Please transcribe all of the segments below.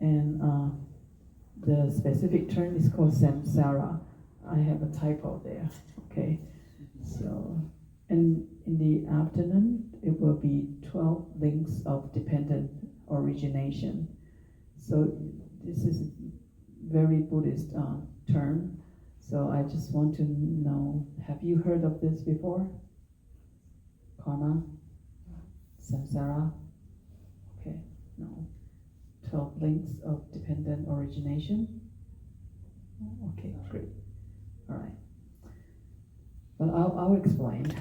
And the specific term is called Samsara. I have a typo there, okay? So, and in the afternoon, it will be 12 links of dependent origination. So this is a very Buddhist term. So I just want to know, have you heard of this before? Karma? Samsara? Okay, no. 12 links of dependent origination? Okay, great. All right. But I'll explain.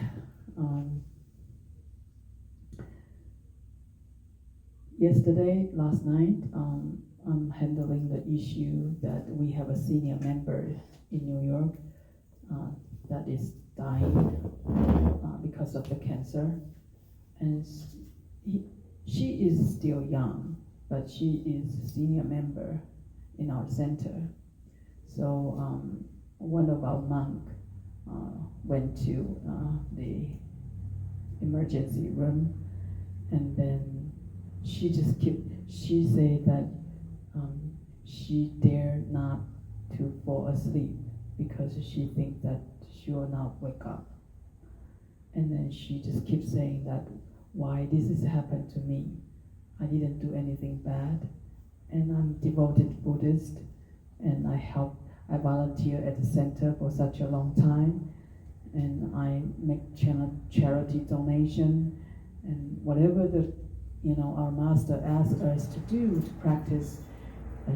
Last night, I'm handling the issue that we have a senior member in New York that is dying because of the cancer. And she is still young, but she is a senior member in our center. So one of our monks went to the emergency room, and then she said that she dared not to fall asleep because she thinks that she will not wake up. And then she just keeps saying that, why this has happened to me? I didn't do anything bad, and I'm devoted Buddhist, and I volunteer at the center for such a long time, and I make charity donation, and whatever our master asks us to do to practice,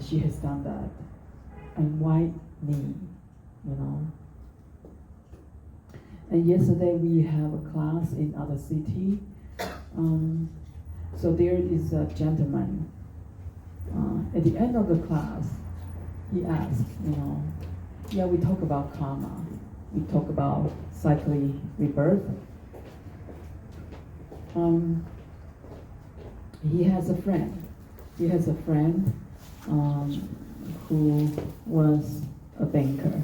she has done that. And why me? And yesterday we have a class in other city. So there is a gentleman. At the end of the class, he asked, we talk about karma. We talk about cyclic rebirth. He has a friend who was a banker.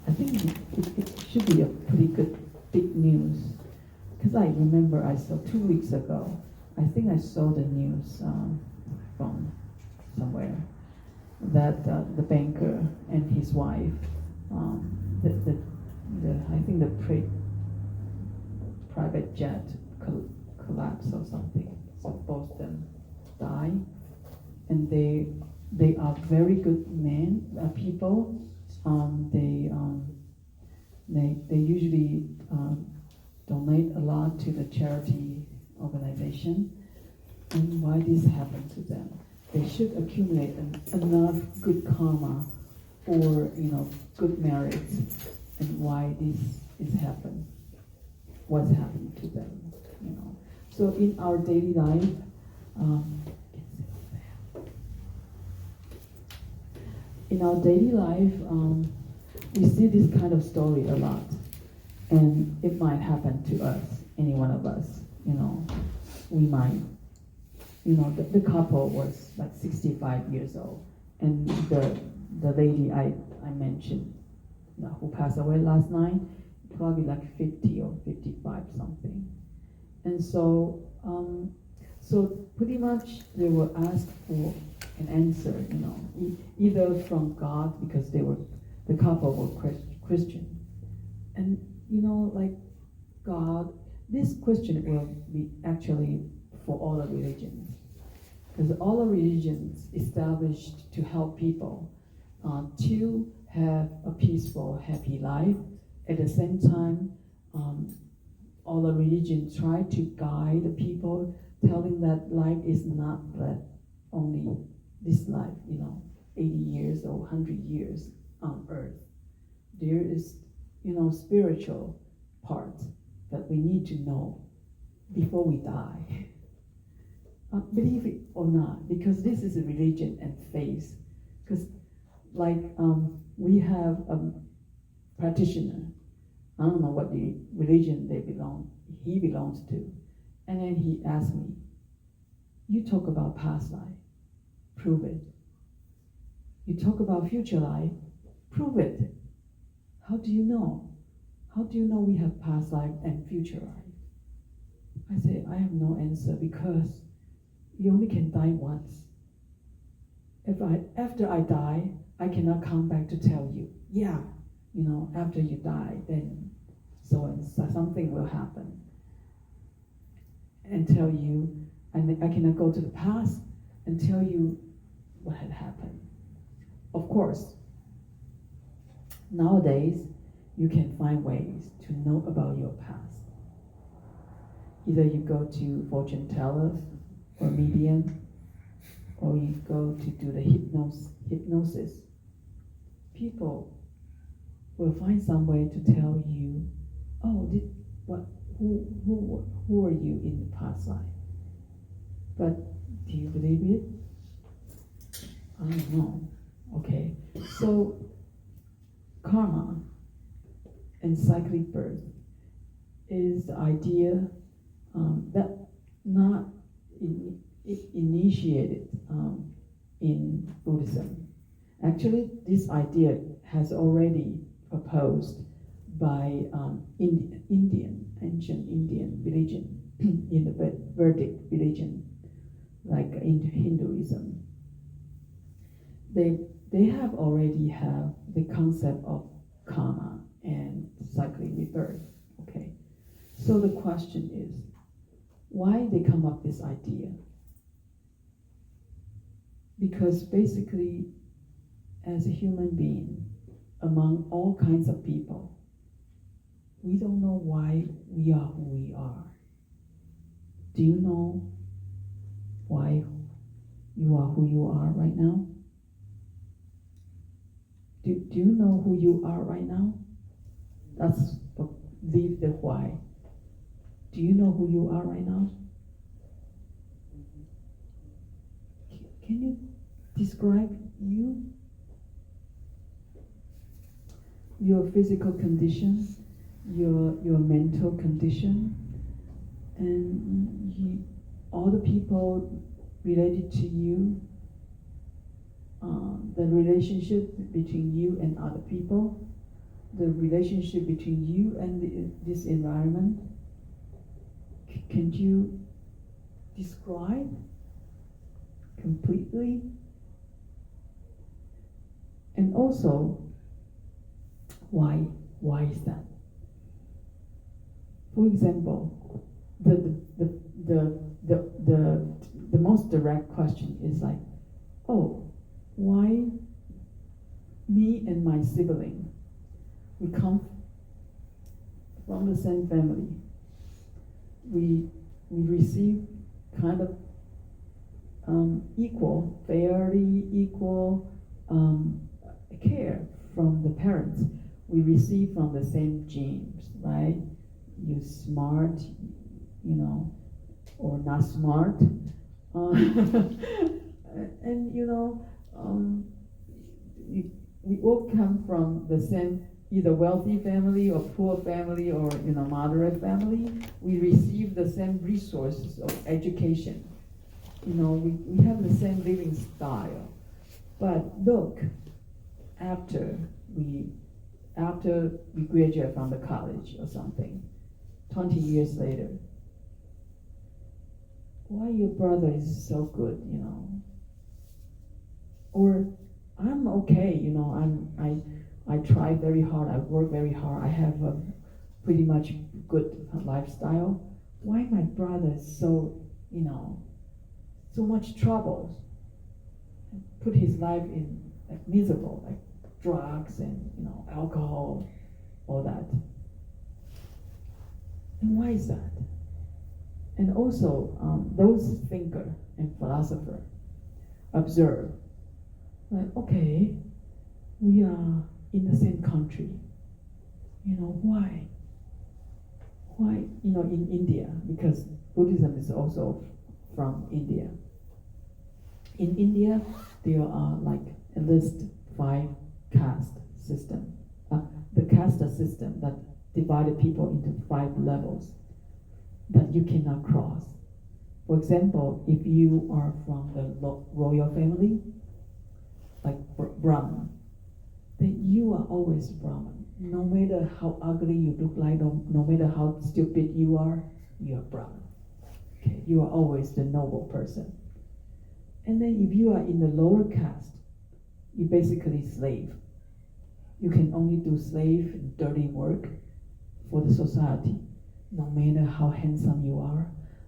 I think it should be a pretty good big news, because I remember I saw 2 weeks ago, I think I saw the news from somewhere that the banker and his wife, I think the private jet collapsed or something. So both of them die, and they are very good people. They usually donate a lot to the charity organization. And why this happened to them? They should accumulate enough good karma or good merits, and why this is happened? What's happened to them? So in our daily life, we see this kind of story a lot, and it might happen to us, any one of us. We might. The couple was like 65 years old, and the lady I mentioned, who passed away last night, probably like 50 or 55 something. And so pretty much they were asked for an answer, either from God, because the couple were Christian, and like God. This question will be actually for all the religions, because all the religions established to help people to have a peaceful, happy life. At the same time, all the religions try to guide the people, telling that life is not that only this life, 80 years or 100 years on earth. There is, spiritual part that we need to know before we die. Believe it or not, because this is a religion and faith. Because we have a practitioner, I don't know what the religion he belongs to. And then he asked me, you talk about past life, prove it. You talk about future life, prove it. How do you know? How do you know we have past life and future life? I say, I have no answer, because you only can die once. after I die, I cannot come back to tell you, yeah, after you die, then so and so something will happen. And tell you, I cannot go to the past and tell you what had happened. Of course, nowadays, you can find ways to know about your past. Either you go to fortune teller or medium, or you go to do the hypnosis. People will find some way to tell you, who were you in the past life? But do you believe it? I don't know. Okay, so karma and cyclic birth is the idea that not initiated in Buddhism. Actually, this idea has already proposed by ancient Indian religion, in the Vedic religion, like in Hinduism. They have already have the concept of karma and cyclic rebirth. Okay, so the question is, why they come up with this idea? Because basically, as a human being, among all kinds of people, we don't know why we are who we are. Do you know why you are who you are right now? Do you know who you are right now? Leave the why. Do you know who you are right now? Can you describe you? Your physical condition, your mental condition, and all the people related to you, the relationship between you and other people, the relationship between you and this environment. Can you describe completely? And also, why is that? For example, the most direct question is like, why me and my sibling, we come from the same family. We receive kind of fairly equal care from the parents. We receive from the same genes, right? You smart, or not smart, and we all come from the same either wealthy family or poor family or moderate family. We receive the same resources of education. We have the same living style. But look, after we graduate from the college or something, 20 years later, why your brother is so good, Or I'm okay, I try very hard, I work very hard, I have a pretty much good lifestyle. Why my brother is so, so much trouble? Put his life in miserable, like drugs and alcohol, all that. And why is that? And also, those thinker and philosopher observe, like, okay, we are in the same country. Why? Why, in India, because Buddhism is also from India. In India, there are like at least 5 caste system. The caste system that divided people into 5 levels that you cannot cross. For example, if you are from the royal family, like Brahman, then you are always Brahman. No matter how ugly you look like, no matter how stupid you are Brahman. Okay, you are always the noble person. And then if you are in the lower caste, you're basically slave. You can only do slave and dirty work for the society. No matter how handsome you are,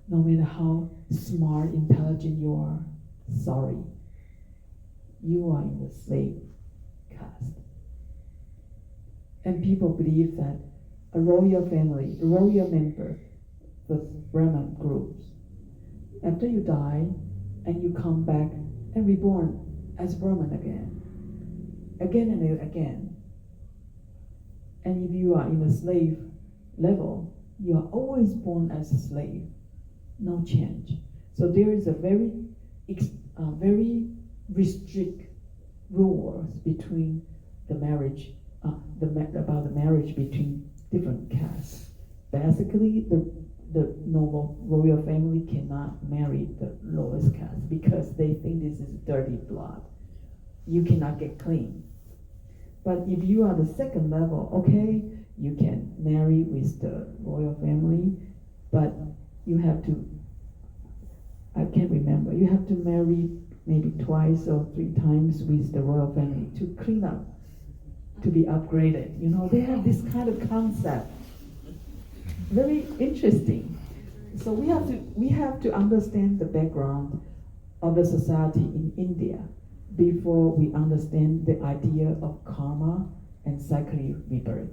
no matter how smart, intelligent you are, sorry, you are in the slave caste. And people believe that a royal family, a royal member, the Brahman groups, after you die and you come back and reborn as Brahman again and again. And if you are in the slave level, you are always born as a slave, no change. So there is a very restrict rules between the marriage, about the marriage between different castes. Basically, the noble royal family cannot marry the lowest caste because they think this is dirty blood. You cannot get clean. But if you are the second level, okay, you can marry with the royal family, but you have to, I can't remember, you have to marry maybe twice or 3 times with the royal family to clean up, to be upgraded. You know, they have this kind of concept. Very interesting. So we have to understand the background of the society in India before we understand the idea of karma and cyclic rebirth.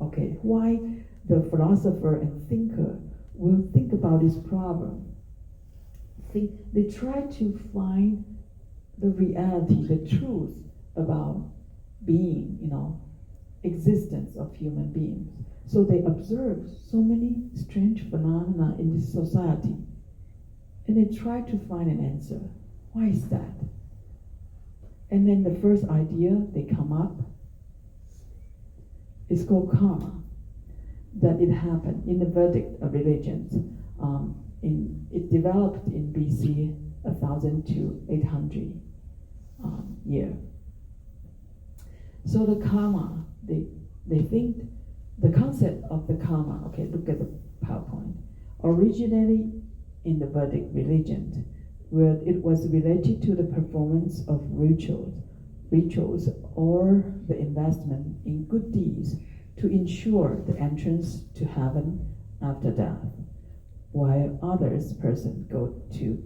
Okay, why the philosopher and thinker will think about this problem? They try to find the reality, the truth about being, existence of human beings. So they observe so many strange phenomena in this society, and they try to find an answer. Why is that? And then the first idea they come up is called karma, that it happened in the Vedic religions. It developed in BC 1000 to 800 year. So the karma, they think the concept of the karma, okay, look at the PowerPoint, originally in the Vedic religion, where it was related to the performance of rituals or the investment in good deeds to ensure the entrance to heaven after death, while others person go to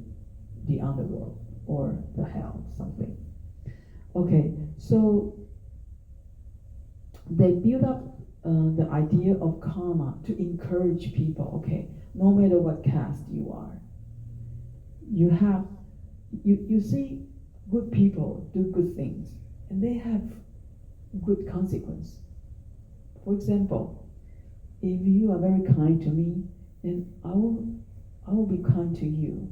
the underworld or the hell, something. Okay, so they build up the idea of karma to encourage people. Okay, no matter what caste you are, you see good people do good things, and they have good consequence. For example, if you are very kind to me, then I will be kind to you.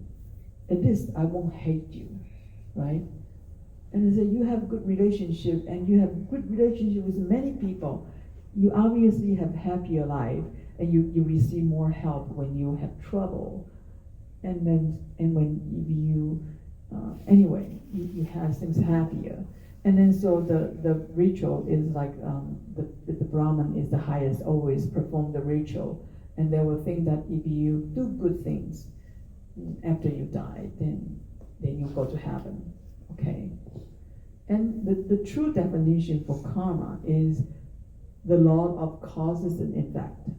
At least I won't hate you, right? And they say you have good relationship, and you have good relationship with many people. You obviously have happier life, and you receive more help when you have trouble, and when you you have things happier. And then so the ritual is like the Brahman is the highest, always perform the ritual, and they will think that if you do good things after you die, then you go to heaven. Okay. And the true definition for karma is the law of causes and effect.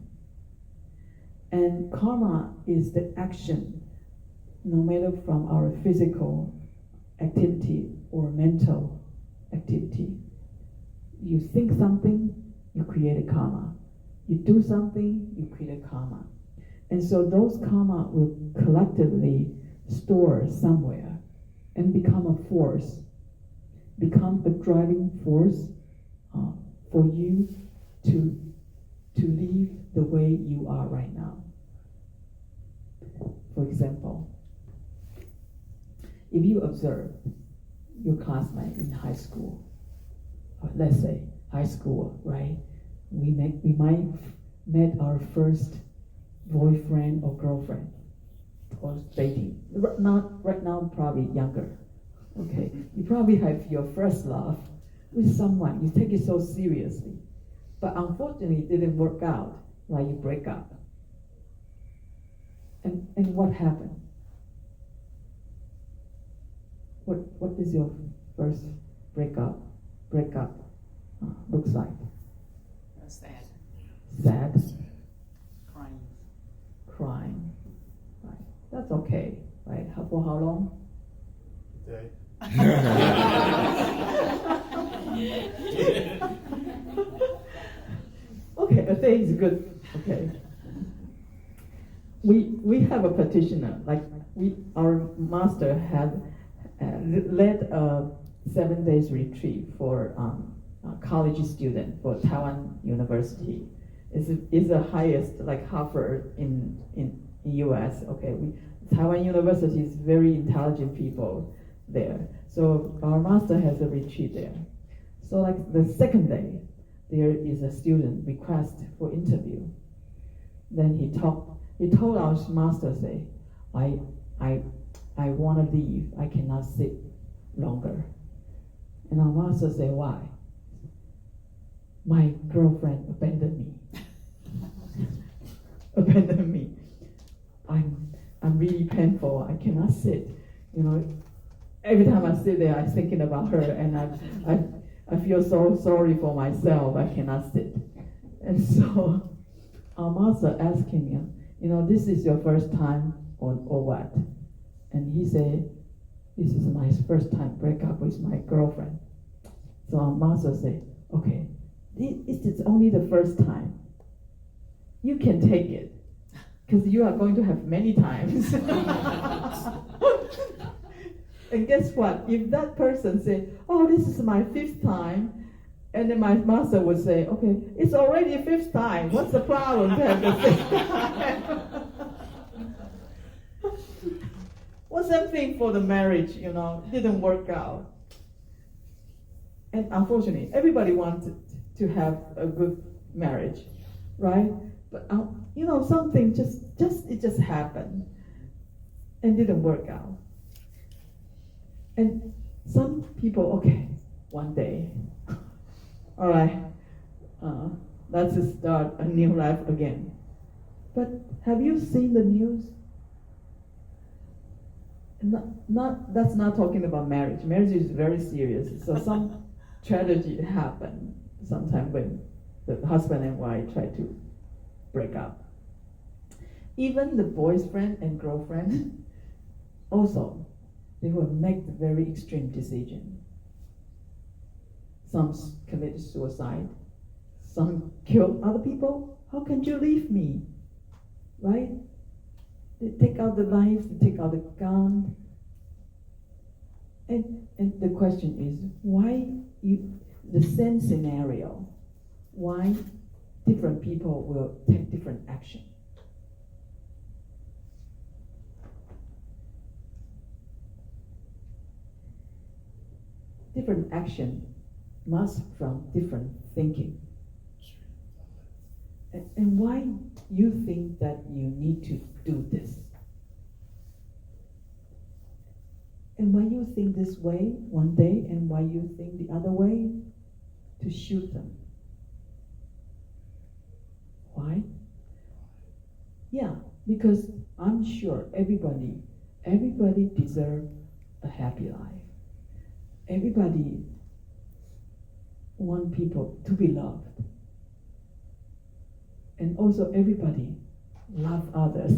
And karma is the action, no matter from our physical activity or mental activity. You think something, you create a karma. You do something, you create a karma. And so those karma will collectively store somewhere and become a force, become a driving force for you to live the way you are right now. For example, if you observe your classmate in high school, let's say high school, right? We might met our first boyfriend or girlfriend or dating. Right now, probably younger. Okay, you probably have your first love with someone. You take it so seriously, but unfortunately, it didn't work out. Like you break up. And what happened? what is your first breakup looks like? Sad. Sad. Crying. Right. That's okay. Right. For how long? Day. Okay, a day is good. Okay. We have a petitioner, like our master had led a 7 days retreat for a college student for Taiwan University. It's the highest, like Harvard in U.S. Okay, Taiwan University is very intelligent people there. So our master has a retreat there. So like the second day, there is a student request for interview. Then he told our master, say, I want to leave. I cannot sit longer. And our master say, why? My girlfriend abandoned me. Abandoned me. I'm really painful. I cannot sit. You know, every time I sit there, I'm thinking about her, and I feel so sorry for myself. I cannot sit. And so our master asked him, you know, this is your first time or what? And he said, this is my first time break up with my girlfriend. So our master said, okay, this is only the first time. You can take it, because you are going to have many times. And guess what? If that person say, oh, this is my 5th time, and then my master would say, okay, it's already 5th time. What's the problem to have the 6th time? Well, same thing for the marriage, you know, didn't work out. And unfortunately, everybody wanted to have a good marriage, right? But you know, something just happened and didn't work out. And some people, okay, one day, all right, let's start a new life again. But have you seen the news? That's not talking about marriage. Marriage is very serious. So some tragedy happened sometime when the husband and wife try to break up. Even the boyfriend and girlfriend also, they will make the very extreme decision. Some commit suicide. Some kill other people. How can you leave me? Right? They take out the knife, they take out the gun. And the question is, why the same scenario, why different people will take different action? Different action must from different thinking. And why you think that you need to do this? And why you think this way one day and why you think the other way to shoot them? Why? Yeah, because I'm sure everybody deserves a happy life. Everybody want people to be loved. And also everybody love others.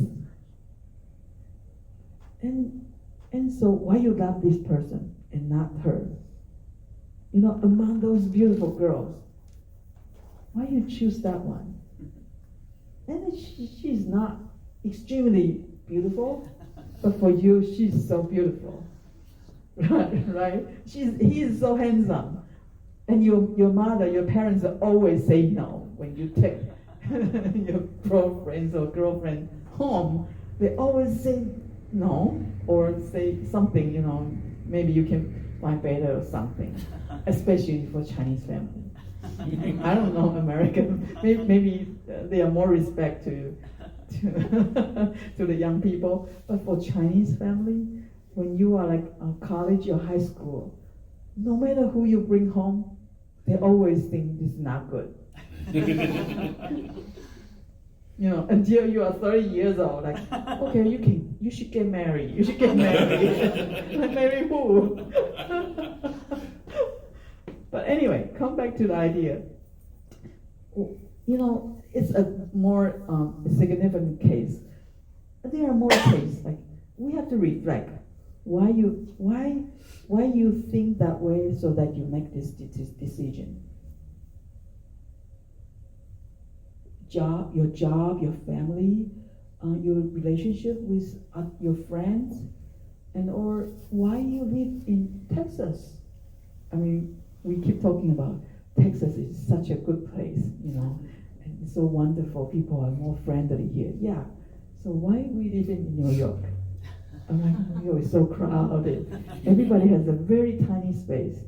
And so why you love this person and not her? You know, among those beautiful girls, why you choose that one? And she's not extremely beautiful, but for you, she's so beautiful. Right? He is so handsome. And your mother, your parents always say no when you take your girlfriends or girlfriend home. They always say no or say something, you know, maybe you can find better or something, especially for Chinese family. I don't know American, maybe they are more respect to the young people, but for Chinese family, when you are like college or high school, no matter who you bring home, they always think this is not good. until you are 30 years old. Like, okay, you should get married. You should get married. Like, marry who? But anyway, come back to the idea. It's a more significant case. There are more cases. Like, we have to reflect why you think that way, so that you make this decision. Your job, your family, your relationship with your friends, or why you live in Texas. I mean, we keep talking about Texas is such a good place, and it's so wonderful. People are more friendly here. Yeah. So why we live in New York? I'm like, New York is so crowded. Everybody has a very tiny space,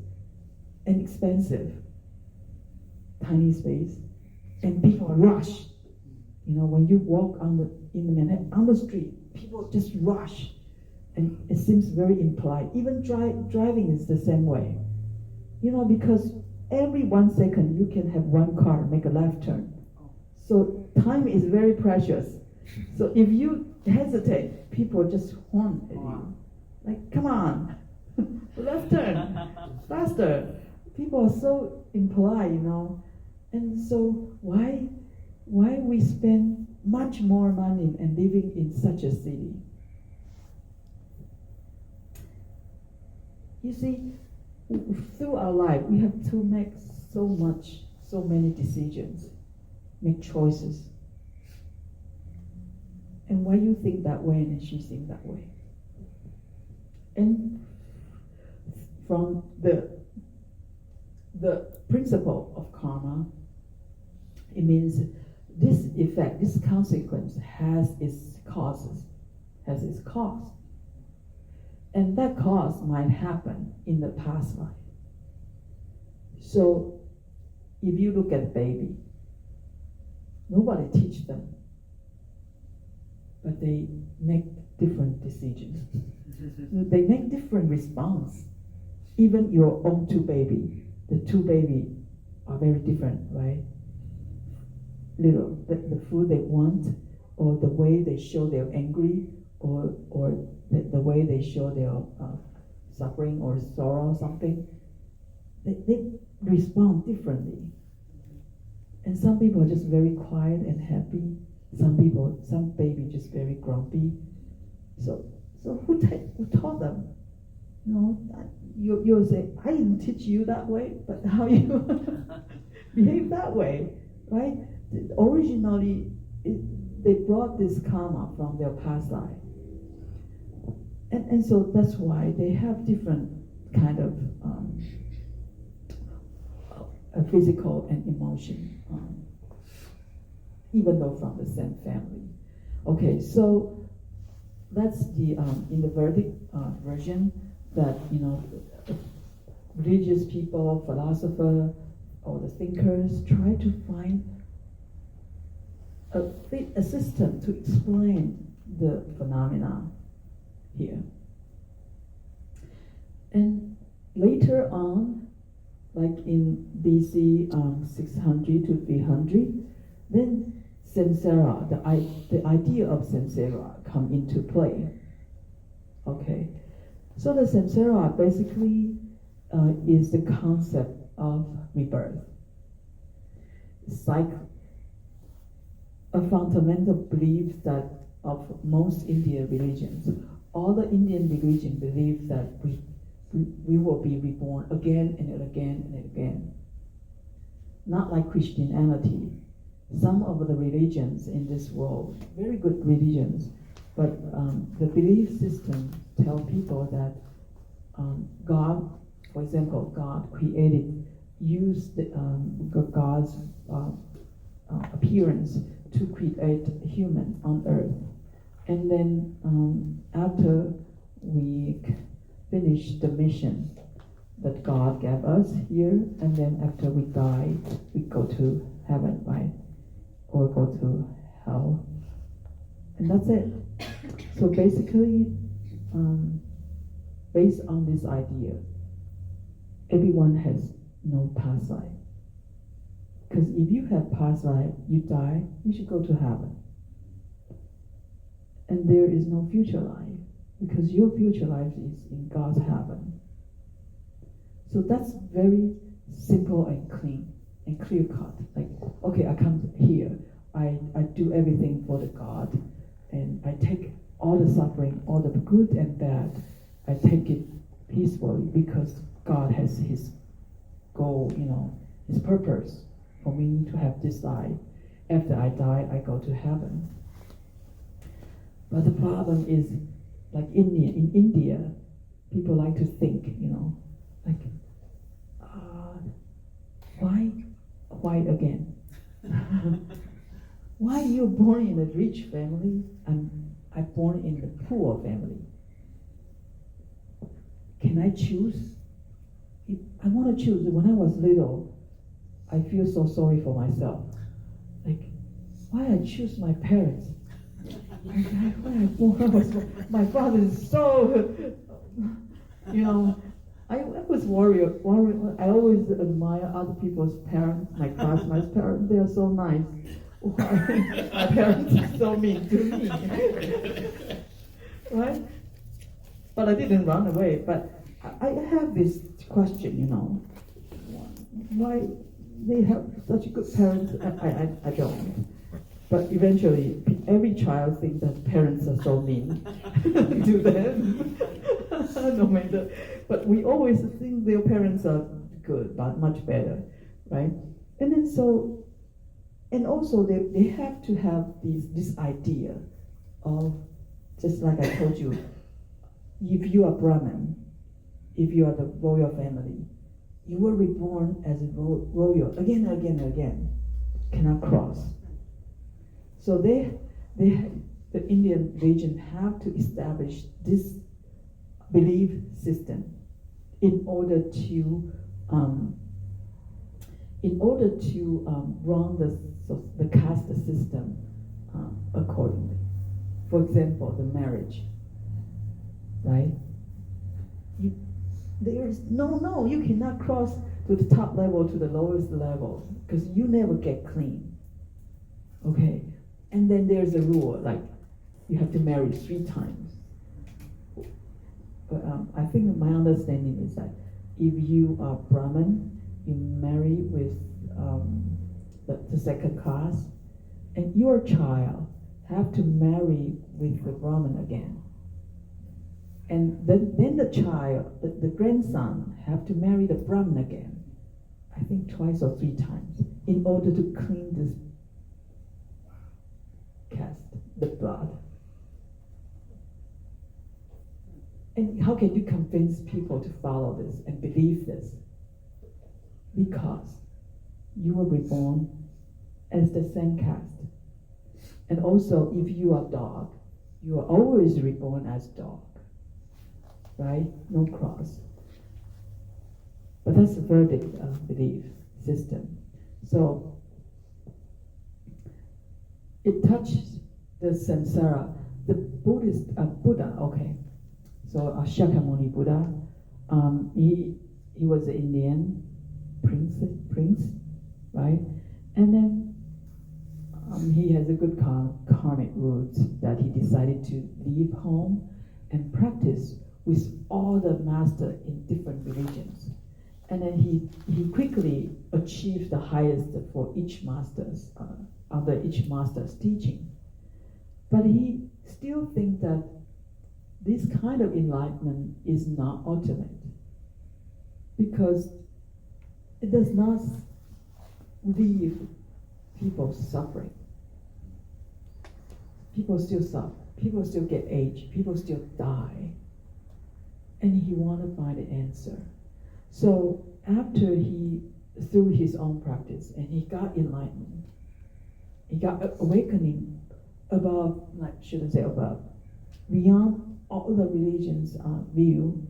and expensive. Tiny space. And people rush. When you walk on the street, people just rush, and it seems very impolite. Even driving is the same way. Because every 1 second you can have one car make a left turn. So time is very precious. So if you hesitate, people just horn at you. Like, come on, left turn, faster. People are so impolite, And so why we spend much more money and living in such a city? You see, through our life, we have to make so many decisions, make choices. And why you think that way and she think that way? And from the principle of karma, it means this effect, this consequence has its causes, has its cause. And that cause might happen in the past life. So if you look at a baby, nobody teach them, but they make different decisions. They make different response. Even your own the two baby are very different, right? The food they want, or the way they show they're angry, or the way they show their suffering or sorrow or something, they respond differently. And some people are just very quiet and happy. Some baby just very grumpy. So who taught them? You'll say, I didn't teach you that way, but how you behave that way, right? Originally, they brought this karma from their past life. And so that's why they have different kind of physical and emotion, even though from the same family. Okay, so that's the in the Vedic version that religious people, philosopher, or the thinkers try to find a system to explain the phenomena here. And later on, like in BC 600 to 300, then samsara, the idea of samsara come into play. Okay, so the samsara basically is the concept of rebirth. A fundamental belief that of most Indian religions. All the Indian religions believe that we will be reborn again and again and again. Not like Christianity. Some of the religions in this world, very good religions, but the belief system tell people that God, for example, God used God's appearance to create human on earth. And then after we finish the mission that God gave us here, and then after we die, we go to heaven, right? Or go to hell. And that's it. So basically, based on this idea, everyone has no past life. Because if you have past life, you die, you should go to heaven. And there is no future life, because your future life is in God's heaven. So that's very simple and clean and clear cut. Like, okay, I come here, I do everything for the God, and I take all the suffering, all the good and bad, I take it peacefully because God has His goal, His purpose for me to have this life. After I die, I go to heaven. But the problem is, like in India, people like to think, like, why white again? Why you born in a rich family and I born in the poor family? Can I choose? If I want to choose. When I was little, I feel so sorry for myself. Like, why I choose my parents? My father is so, I was worried. I always admire other people's parents, my classmates' parents. They are so nice. Why my parents are so mean to me? Right? But I didn't run away. But I have this question, why they have such good parents? I don't. But eventually, every child thinks that parents are so mean to them. No matter. But we always think their parents are good, but much better, right? And then and also they have to have this idea of, just like I told you, if you are Brahmin, if you are the royal family, you were reborn as a royal again and again and again, cannot cross. So the Indian religion have to establish this belief system in order to run the caste system accordingly. For example, the marriage, right? There's no, you cannot cross to the top level to the lowest level because you never get clean. Okay, and then there's a rule like you have to marry 3 times. But I think my understanding is that if you are Brahmin, you marry with the second class, and your child have to marry with the Brahmin again. And then the child, the grandson, have to marry the Brahmin again, I think twice or 3 times, in order to clean this caste, the blood. And how can you convince people to follow this and believe this? Because you were reborn as the same caste. And also, if you are dog, you are always reborn as dog. Right? No cross. But that's a verdict belief system. So it touches the samsara. The Buddhist Buddha, okay. So Shakyamuni Buddha, he was an Indian prince, right? And then he has a good karmic roots that he decided to leave home and practice with all the masters in different religions. And then he quickly achieved the highest for each master's, under each master's teaching. But he still thinks that this kind of enlightenment is not ultimate, because it does not leave people suffering. People still suffer, people still get aged, people still die. And he wanted to find an answer. So after through his own practice, and he got enlightenment, he got awakening above, beyond all the religions' view.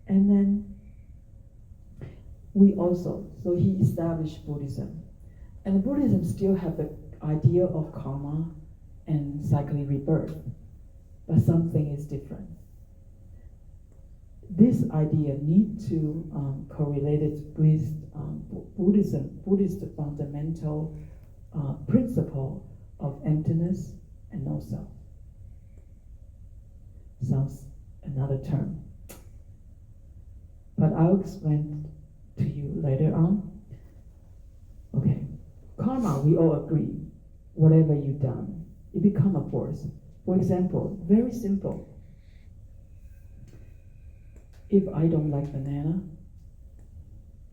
And then so he established Buddhism. And Buddhism still have the idea of karma and cyclic rebirth, but something is different. this idea need to correlate it with Buddhist fundamental principle of emptiness and no self. Sounds another term, but I'll explain to you later on. Okay, karma, we all agree, whatever you've done, it become a force. For example, very simple. If I don't like banana,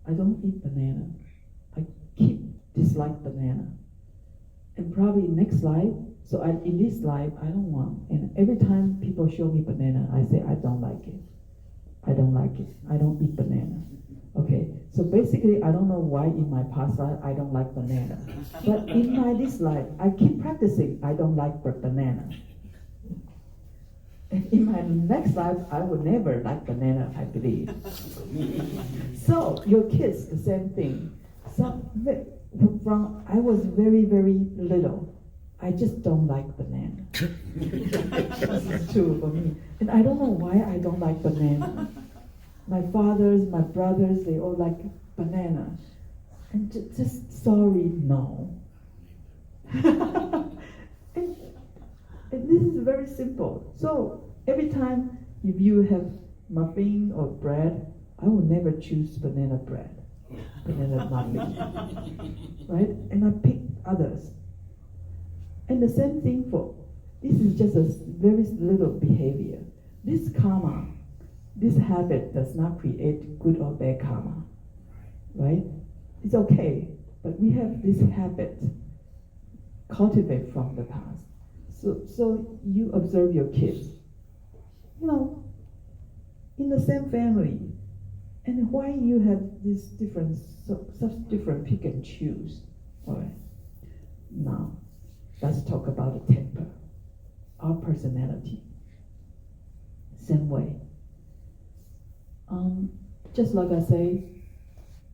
I don't eat banana. I keep dislike banana. And probably next life, so in this life, I don't want. And every time people show me banana, I say, I don't like it. I don't like it. I don't eat banana. Okay, so basically, I don't know why in my past life, I don't like banana. But in this life, I keep practicing, I don't like banana. And in my next life, I will never like banana, I believe. So your kids, the same thing. From I was very, very little, I just don't like banana. This is true for me. And I don't know why I don't like banana. My fathers, my brothers, they all like banana. And just sorry, no. And this is very simple. So every time if you have muffin or bread, I will never choose banana bread, banana muffin, right? And I pick others. And the same thing for, this is just a very little behavior. This karma, this habit does not create good or bad karma, right? It's okay, but we have this habit cultivate from the past. So you observe your kids, in the same family, and why you have this different, such different pick and choose. All right. Now, let's talk about the temper, our personality. Same way. Just like I say,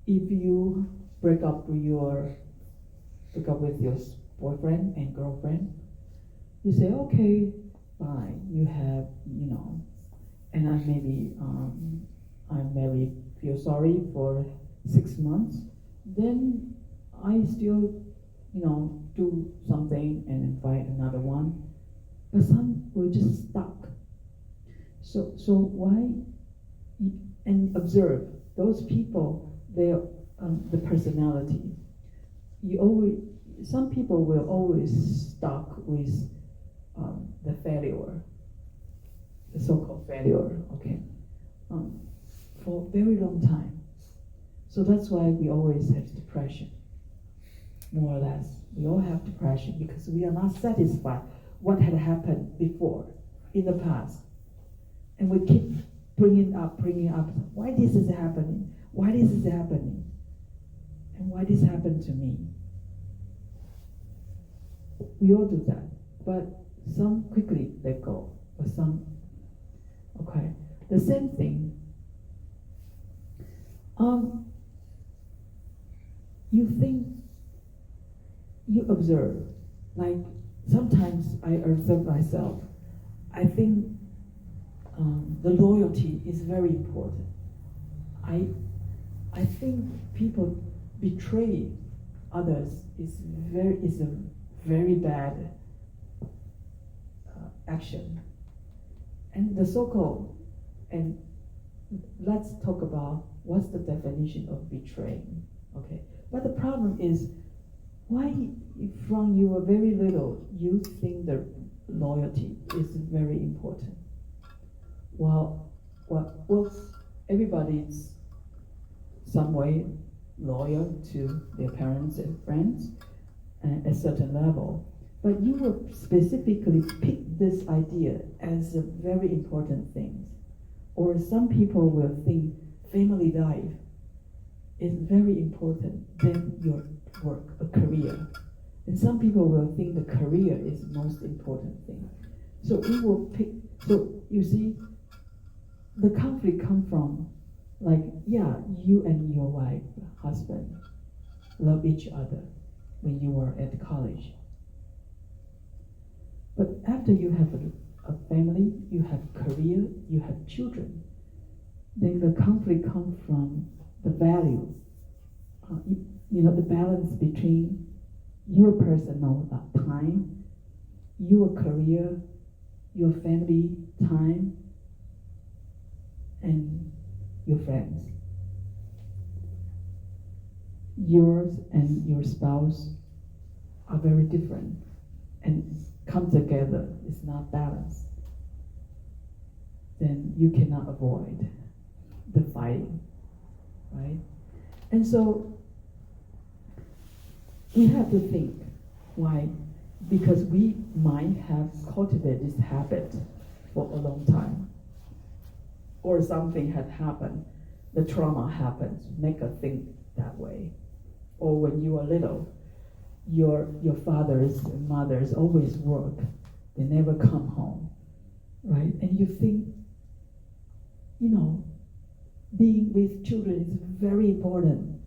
if you break up with your boyfriend and girlfriend, you say, okay, fine, you have, and I maybe, I'm married, feel sorry for 6 months, then I still, do something and invite another one, but some will just stuck. So why, and observe those people, their the personality. Some people will always stuck with the failure, the so-called failure, okay, for a very long time. So that's why we always have depression, more or less. We all have depression because we are not satisfied what had happened before, in the past. And we keep bringing up, why this is happening? Why this is happening? And why this happened to me? We all do that, but some quickly let go, but some, okay. The same thing, you think, you observe, like sometimes I observe myself, I think the loyalty is very important. I think people betray others is a very bad action. And the so-called, and let's talk about what's the definition of betraying, okay? But the problem is, why from you were very little, you think that loyalty is very important? Well, everybody's some way loyal to their parents and friends at a certain level. But you will specifically pick this idea as a very important thing. Or some people will think family life is very important than your work, a career. And some people will think the career is the most important thing. So we will pick, so you see, the conflict comes from, like, yeah, you and your wife, husband, love each other when you were at college. But after you have a family, you have career, you have children, then the conflict comes from the value. The balance between your personal time, your career, your family time, and your friends. Yours and your spouse are very different and come together, it's not balanced. Then you cannot avoid the fighting, right? And so we have to think why, because we might have cultivated this habit for a long time, or something had happened, the trauma happens, make us think that way. Or when you were little, your fathers and mothers always work, they never come home, right? And you think, being with children is very important.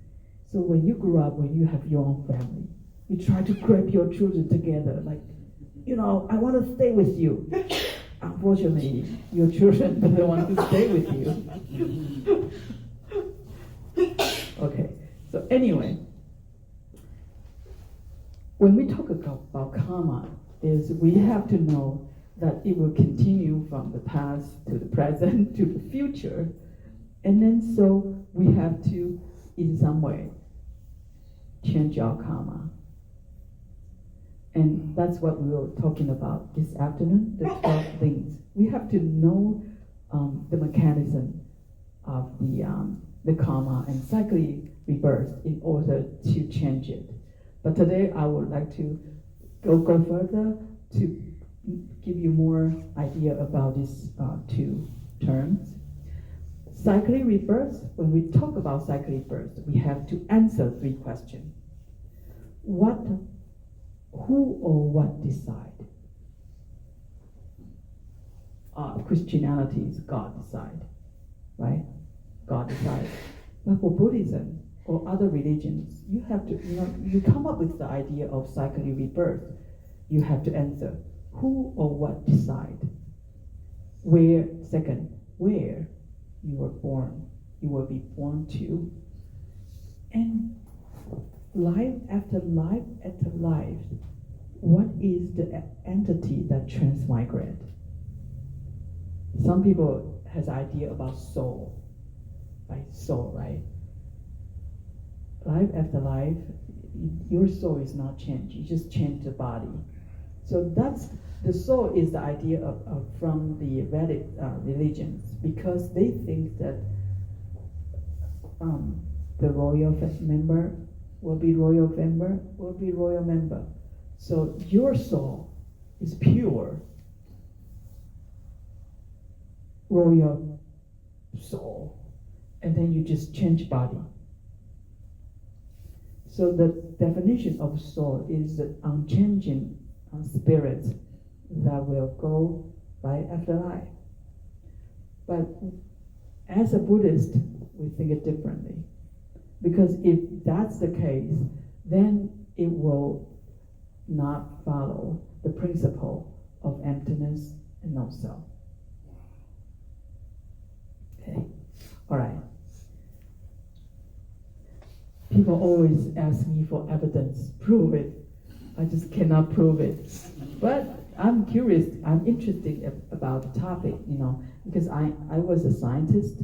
So when you grow up, when you have your own family, you try to grab your children together, like, I want to stay with you. Unfortunately, your children don't want to stay with you. Okay, so anyway, when we talk about karma, is we have to know that it will continue from the past to the present to the future. And then so we have to, in some way, change our karma. And that's what we were talking about this afternoon, the 12 things. We have to know the mechanism of the karma and cyclic rebirth in order to change it. But today I would like to go further to give you more idea about these two terms. Cyclic rebirth, when we talk about cyclic rebirth, we have to answer 3 questions. What, who or what decide? Christianity is God decide, right? God decides. But for Buddhism or other religions, you have to, you come up with the idea of cyclic rebirth. You have to answer who or what decide. Where, second, where you were born, you will be born to. And life after life after life, what is the entity that transmigrate? Some people has idea about soul, right? Soul, right? Life after life, your soul is not changed. You just change the body. So that's the soul is the idea of from the Vedic religions, because they think that the royal member will be royal member. So your soul is pure royal soul, and then you just change body. So the definition of soul is the unchanging spirit that will go life after life. But as a Buddhist, we think it differently. Because if that's the case, then it will not follow the principle of emptiness and no self. Okay, all right. People always ask me for evidence, prove it. I just cannot prove it. But I'm curious, I'm interested about the topic, because I was a scientist.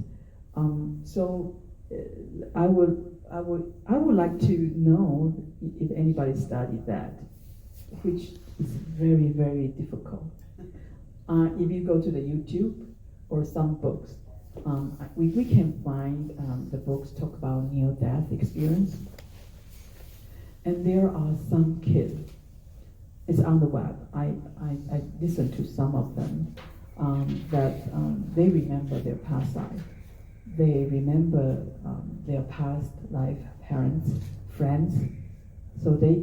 So I would like to know if anybody studied that, which is very, very difficult. If you go to the YouTube or some books, we can find the books talk about near-death experience. And there are some kids, it's on the web, I listened to some of them, that they remember their past life. They remember their past life parents, friends, so they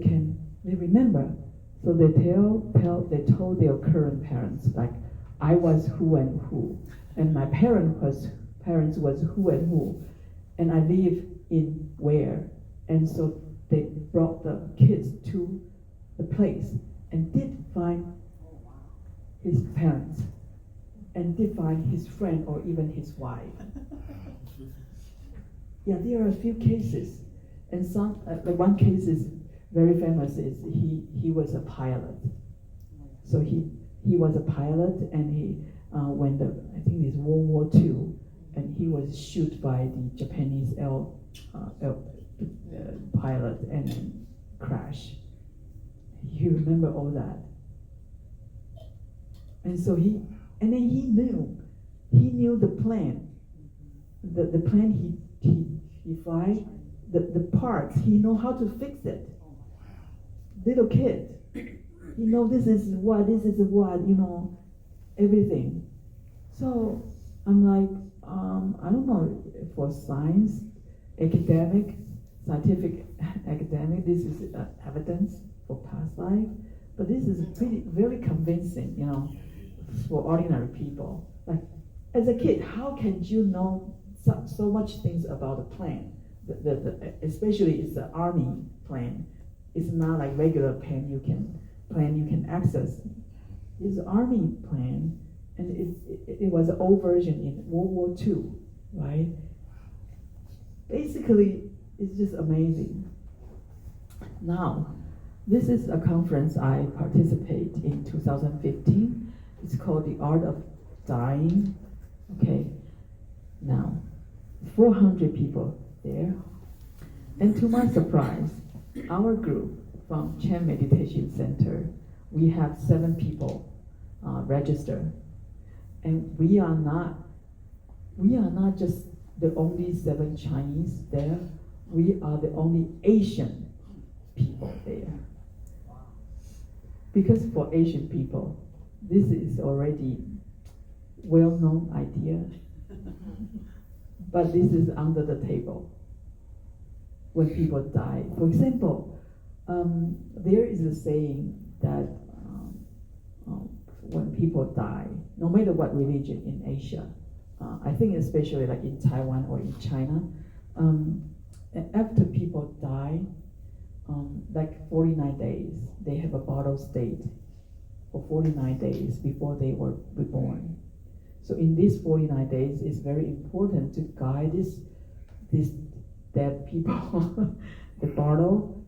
remember. So they told their current parents, like, I was who and who, and my parents was who and who, and I live in where. And so they brought the kids to the place and did find his parents. and define his friend or even his wife. Yeah, there are a few cases, and some like one case is very famous. Is he was a pilot, so he was a pilot, and he when I think it's World War II, and he was shot by the Japanese pilot and crash. You remember all that, and so he knew the plan, the plan he fly, the parts, he know how to fix it. Little kid, you know, this is what, you know, everything. So I'm like, I don't know, for science, scientific academic, this is evidence for past life, but this is very convincing, you know, for ordinary people. Like, as a kid, how can you know so much things about the plan? Especially it's the army plan. It's not like regular plan you can access. It's an army plan, and it was an old version in World War II, right? Basically, it's just amazing. Now, this is a conference I participate in 2015. It's called The Art of Dying. Okay, now 400 people there, and to my surprise, our group from Chan Meditation Center, we have 7 people registered, and we are not just the only 7 Chinese there. We are the only Asian people there. Because for Asian people, this is already well-known idea, but this is under the table. When people die, for example, there is a saying that when people die, no matter what religion in Asia, I think especially like in Taiwan or in China, after people die, like 49 days, they have a bottle state for 49 days before they were reborn. So in these 49 days, it's very important to guide these dead people, the bottle,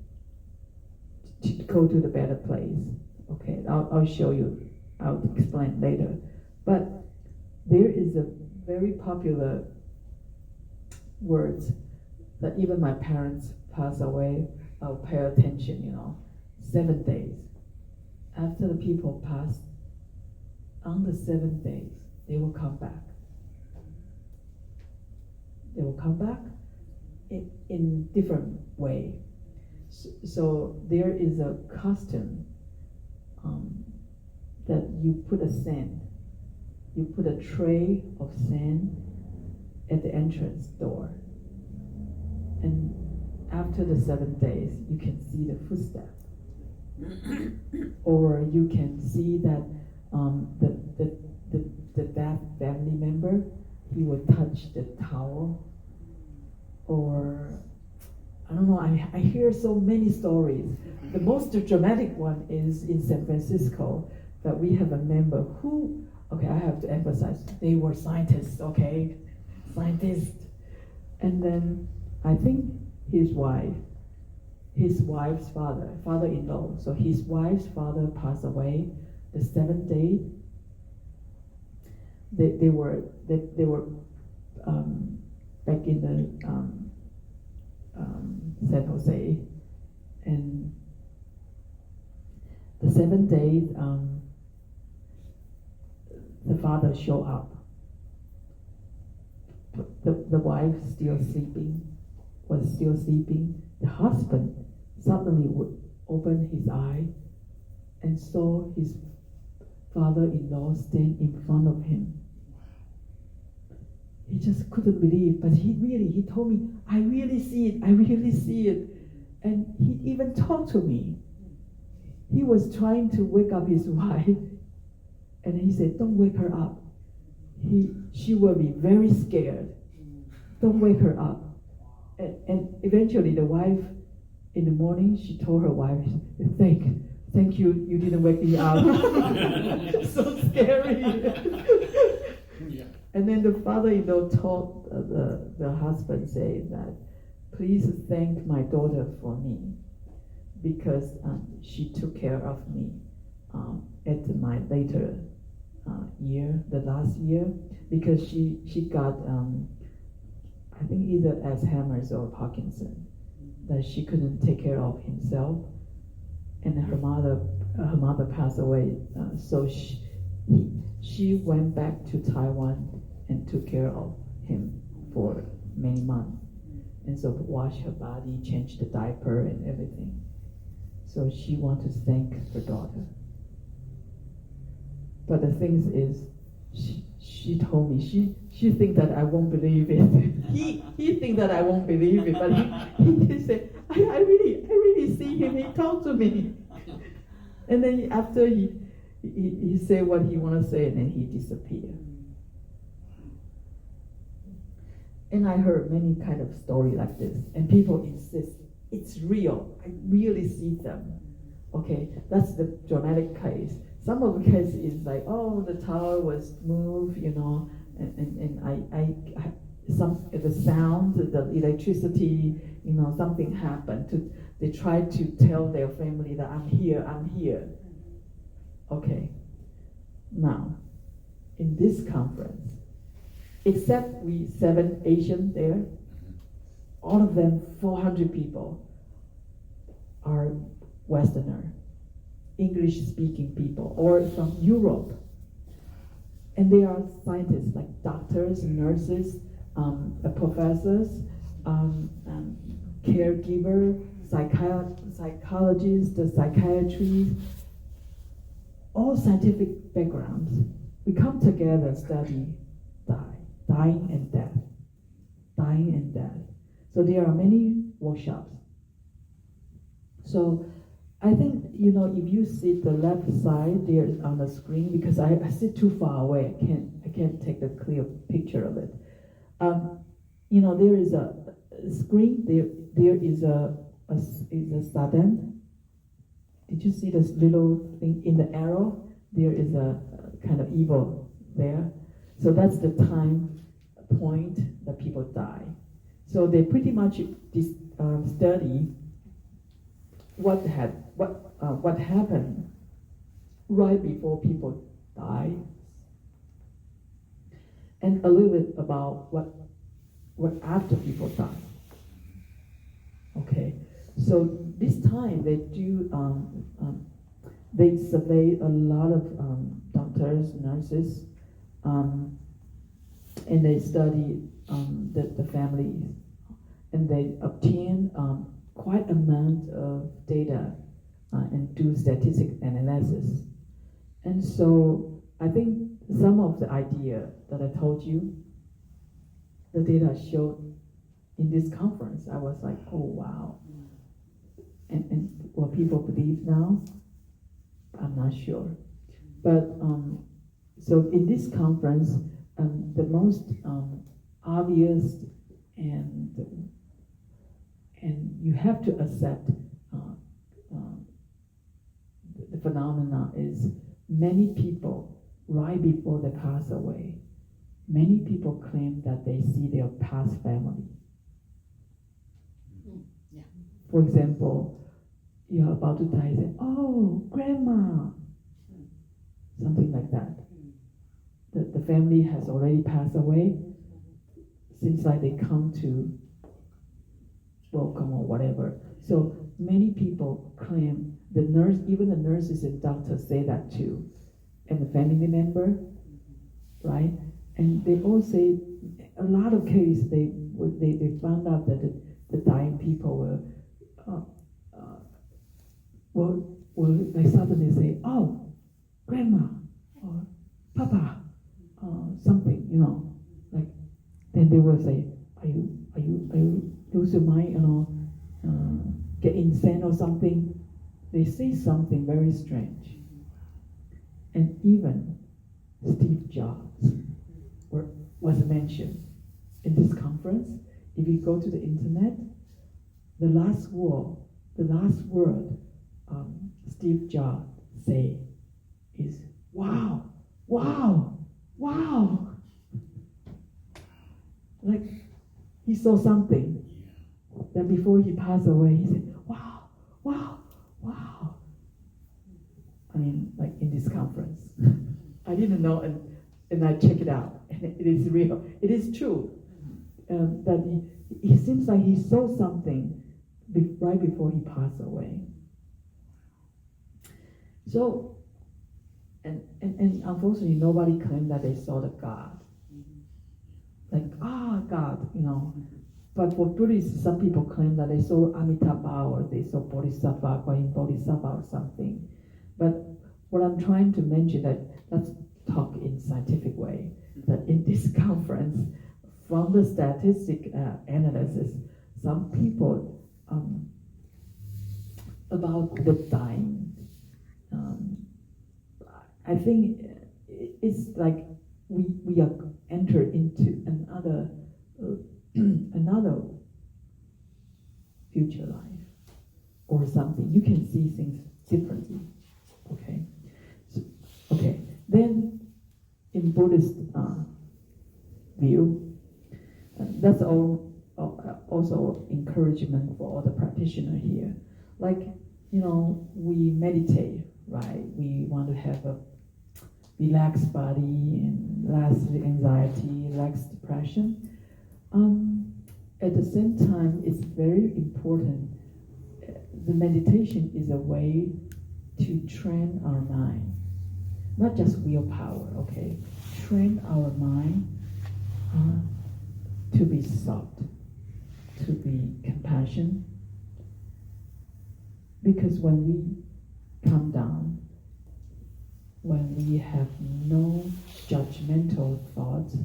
to go to the better place. Okay, I'll show you. I'll explain later. But there is a very popular words that even my parents pass away, I'll pay attention, you know. 7 days. After the people pass, on the 7th day, they will come back. They will come back in different way. So there is a custom that you put a sand, you put a tray of sand at the entrance door, and after the 7 days, you can see the footsteps, or you can see that the dead family member, he will touch the towel, or I don't know. I hear so many stories. The most dramatic one is in San Francisco, that we have a member who, okay, I have to emphasize, they were scientists, okay, scientists, and then I think his wife's father-in-law. So his wife's father passed away the 7th day. They were back in the San Jose, and the 7th day, the father showed up. The wife was still sleeping. The husband suddenly would open his eye and saw his father-in-law stand in front of him. He just couldn't believe, but he told me, I really see it. And he even talked to me. He was trying to wake up his wife, and he said, don't wake her up. She will be very scared. Don't wake her up. And eventually the wife, in the morning, she told her wife, thank you didn't wake me up. So scary. And then the father-in-law told the husband, say that, please thank my daughter for me, because she took care of me at my later year, the last year, because she got, I think either Alzheimer's or Parkinson, that she couldn't take care of himself, and her mother passed away, so she went back to Taiwan and took care of him for many months, and so washed her body, changed the diaper and everything. So she wanted to thank her daughter. But the thing is, she told me, she think that I won't believe it. he think that I won't believe it, but he said, I really see him, he talked to me. And then after he said what he want to say, and then he disappeared. And I heard many kind of story like this, and people insist, it's real, I really see them. Okay, that's the dramatic case. Some of the case is like, oh, the tower was moved, and the sound, the electricity, something happened. They try to tell their family that I'm here. Okay, now, in this conference, except we 7 Asians there, all of them, 400 people, are Westerner, English-speaking people, or from Europe. And they are scientists, like doctors, nurses, professors, caregiver, psychologists, psychiatry, all scientific backgrounds. We come together, study, dying and death. So there are many workshops. So I think, if you see the left side there on the screen, because I sit too far away, I can't take a clear picture of it. There is a screen, there is a sadhan. Did you see this little thing in the arrow? There is a kind of evil there. So that's the time point that people die. So they pretty much study what happened right before people die, and a little bit about what after people die. Okay, so this time they do they survey a lot of doctors, nurses, and they study the family, and they obtain quite amount of data and do statistic analysis. And so I think some of the idea that I told you, the data showed in this conference, I was like, oh wow. And what people believe now, I'm not sure. But so in this conference, the most obvious and you have to accept the phenomena is many people right before they pass away, many people claim that they see their past family. Yeah. For example, you're about to die, say, oh, grandma, something like that. The family has already passed away. Seems like they come to welcome or whatever. So many people claim, even the nurses and doctors say that too, and the family member, right? And they all say, a lot of cases they found out that the dying people will like suddenly say, oh, grandma or papa, something, like then they will say, are you lose your mind, get insane or something. They say something very strange. And even Steve Jobs was mentioned in this conference. If you go to the internet, the last word Steve Jobs say is wow, wow, wow. like he saw something. Then before he passed away, he said, wow, wow, wow. I mean, like in this conference. I didn't know, and I checked it out, and it is real. It is true. That he seems like he saw something right before he passed away. So, and unfortunately, nobody claimed that they saw the God. Like, God, you know. But for Buddhists, some people claim that they saw Amitabha or they saw Bodhisattva, Guanyin Bodhisattva or something. But what I'm trying to mention that let's talk in scientific way. That in this conference, from the statistic analysis, some people about the dying. I think it's like we are entered into another future life or something. You can see things differently. Okay. Okay. Then in Buddhist view, that's also encouragement for all the practitioners here. Like, you know, we meditate, right? We want to have a relaxed body and less anxiety, less depression. At the same time, it's very important. The meditation is a way to train our mind, not just willpower, okay? Train our mind to be soft, to be compassionate. Because when we come down, when we have no judgmental thoughts,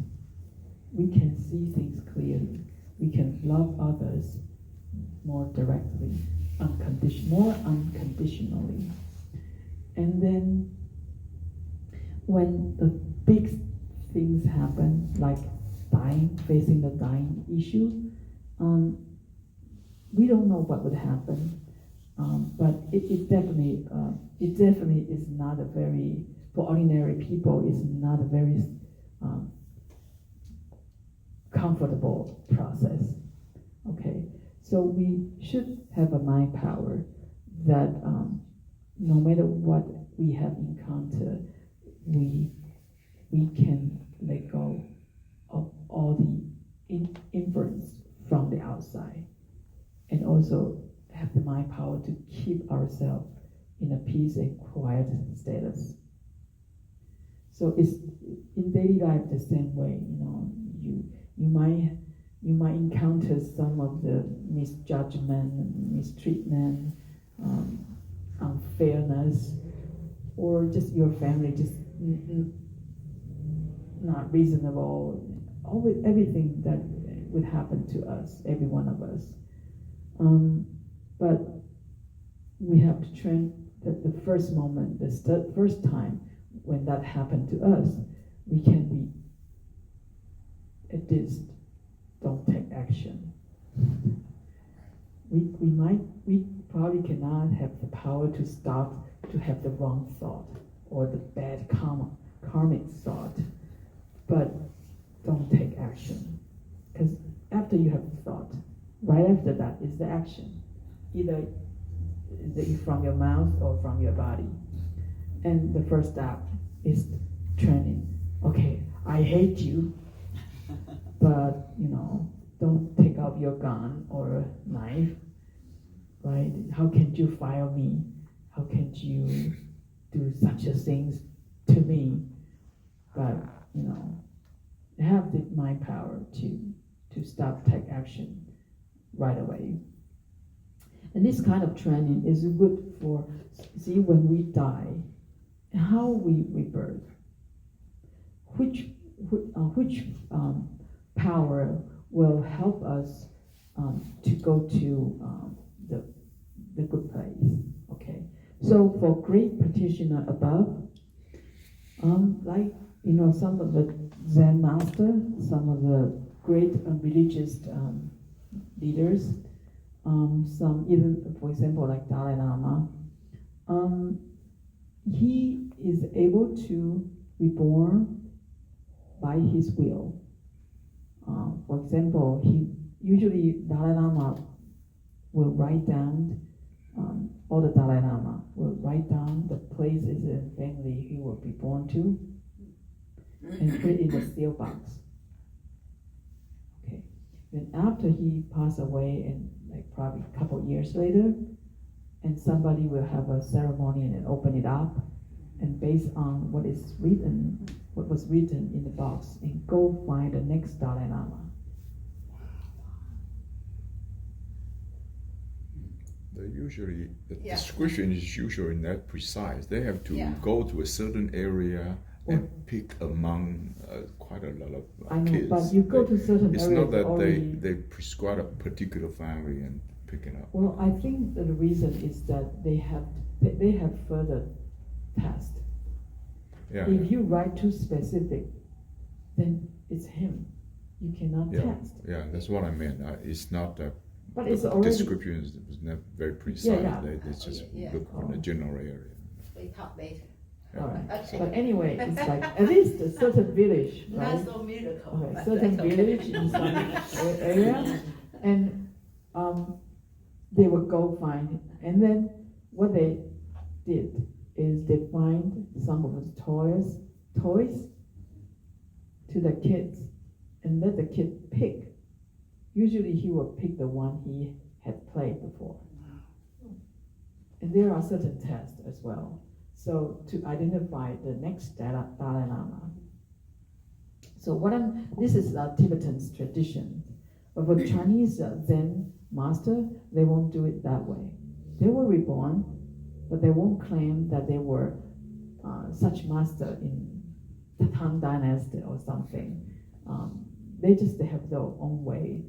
we can see things clearly. We can love others more directly, more unconditionally. And then when the big things happen, like dying, facing the dying issue, we don't know what would happen. But it definitely is not a very, for ordinary people, is not a very comfortable process. Okay, so we should have a mind power that no matter what we have encountered, we can let go of all the influence from the outside, and also have the mind power to keep ourselves in a peace and quiet status. So it's in daily life the same way. You know, you might encounter some of the misjudgment, mistreatment, unfairness, or just your family just not reasonable. Always everything that would happen to us, every one of us. But we have to train that the first moment, the first time when that happened to us, we can be at least don't take action. We probably cannot have the power to stop to have the wrong thought or the bad karmic thought, but don't take action. Because after you have the thought, right after that is the action. Either from your mouth or from your body. And the first step is training. Okay, I hate you, but don't take out your gun or knife, right? How can you fire me? How can you do such a things to me? But have the mind power to stop, take action right away. And this kind of training is good for, see, when we die, how we rebirth. Which power will help us to go to the good place. Okay. So for great practitioner above, like some of the Zen master, some of the great religious leaders. Some even, for example, like Dalai Lama, he is able to reborn by his will. For example, Dalai Lama will write down, or the Dalai Lama will write down the places and family he will be born to, and put it in a seal box. Okay. Then after he passed away, and like probably a couple years later, and somebody will have a ceremony and then open it up, and based on what was written in the box, and go find the next Dalai Lama. The description is usually not precise. They have to Yeah. go to a certain area and pick among quite a lot of I know, kids. but you go to certain It's areas not that already. they prescribe a particular family and pick it up. Well, I think that the reason is that they have further tests. Yeah. If you write too specific, then it's him. You cannot test. Yeah, that's what I meant. It's not that. But it's the already. description was not very precise. Yeah. They just Yeah. look in a general area. We talk later. All right. Okay. But anyway, it's like at least a certain village, Not right? so miracle. Okay, but certain that's okay. village in some area, and they would go find him. And then what they did is they find some of his toys to the kids, and let the kid pick. Usually he will pick the one he had played before. And there are certain tests as well. So to identify the next Dalai Lama. So this is Tibetan's tradition. But for Chinese Zen master, they won't do it that way. They were reborn, but they won't claim that they were such master in the Tang Dynasty or something. They have their own way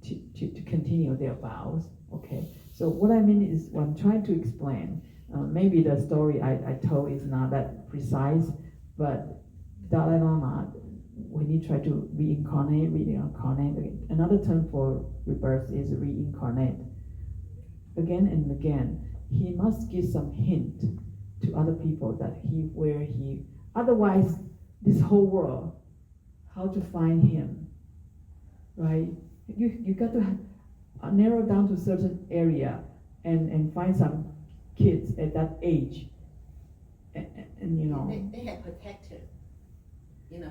to continue their vows. Okay. So what I mean is, what I'm trying to explain, maybe the story I told is not that precise, but Dalai Lama, when he tried to reincarnate, another term for rebirth is reincarnate. Again and again, he must give some hint to other people that otherwise this whole world, how to find him, right? You got to narrow down to a certain area and find some kids at that age, and you know. They have protected,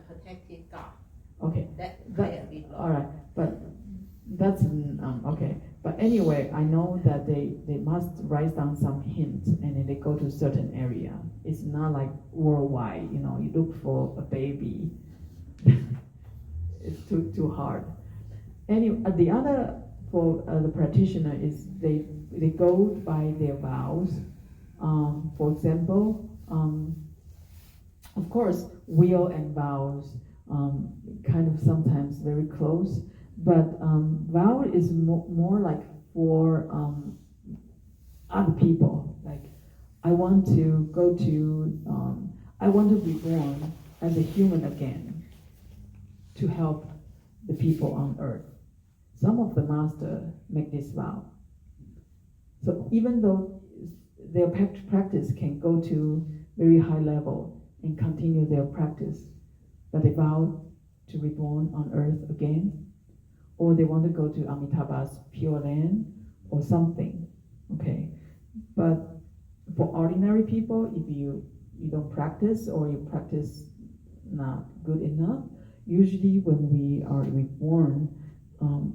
protected God. Okay. That play a big role. All right, but that's okay. But anyway, I know that they must write down some hints, and then they go to a certain area. It's not like worldwide. You look for a baby. It's too hard. Anyway, the other for the practitioner is they go by their vows. For example, of course, will and vows kind of sometimes very close, but vow is more like for other people. Like, I want to be born as a human again to help the people on earth. Some of the masters make this vow. So even though their practice can go to very high level and continue their practice, but they vow to reborn on earth again, or they want to go to Amitabha's Pure Land or something, okay? But for ordinary people, if you don't practice, or you practice not good enough, usually when we are reborn,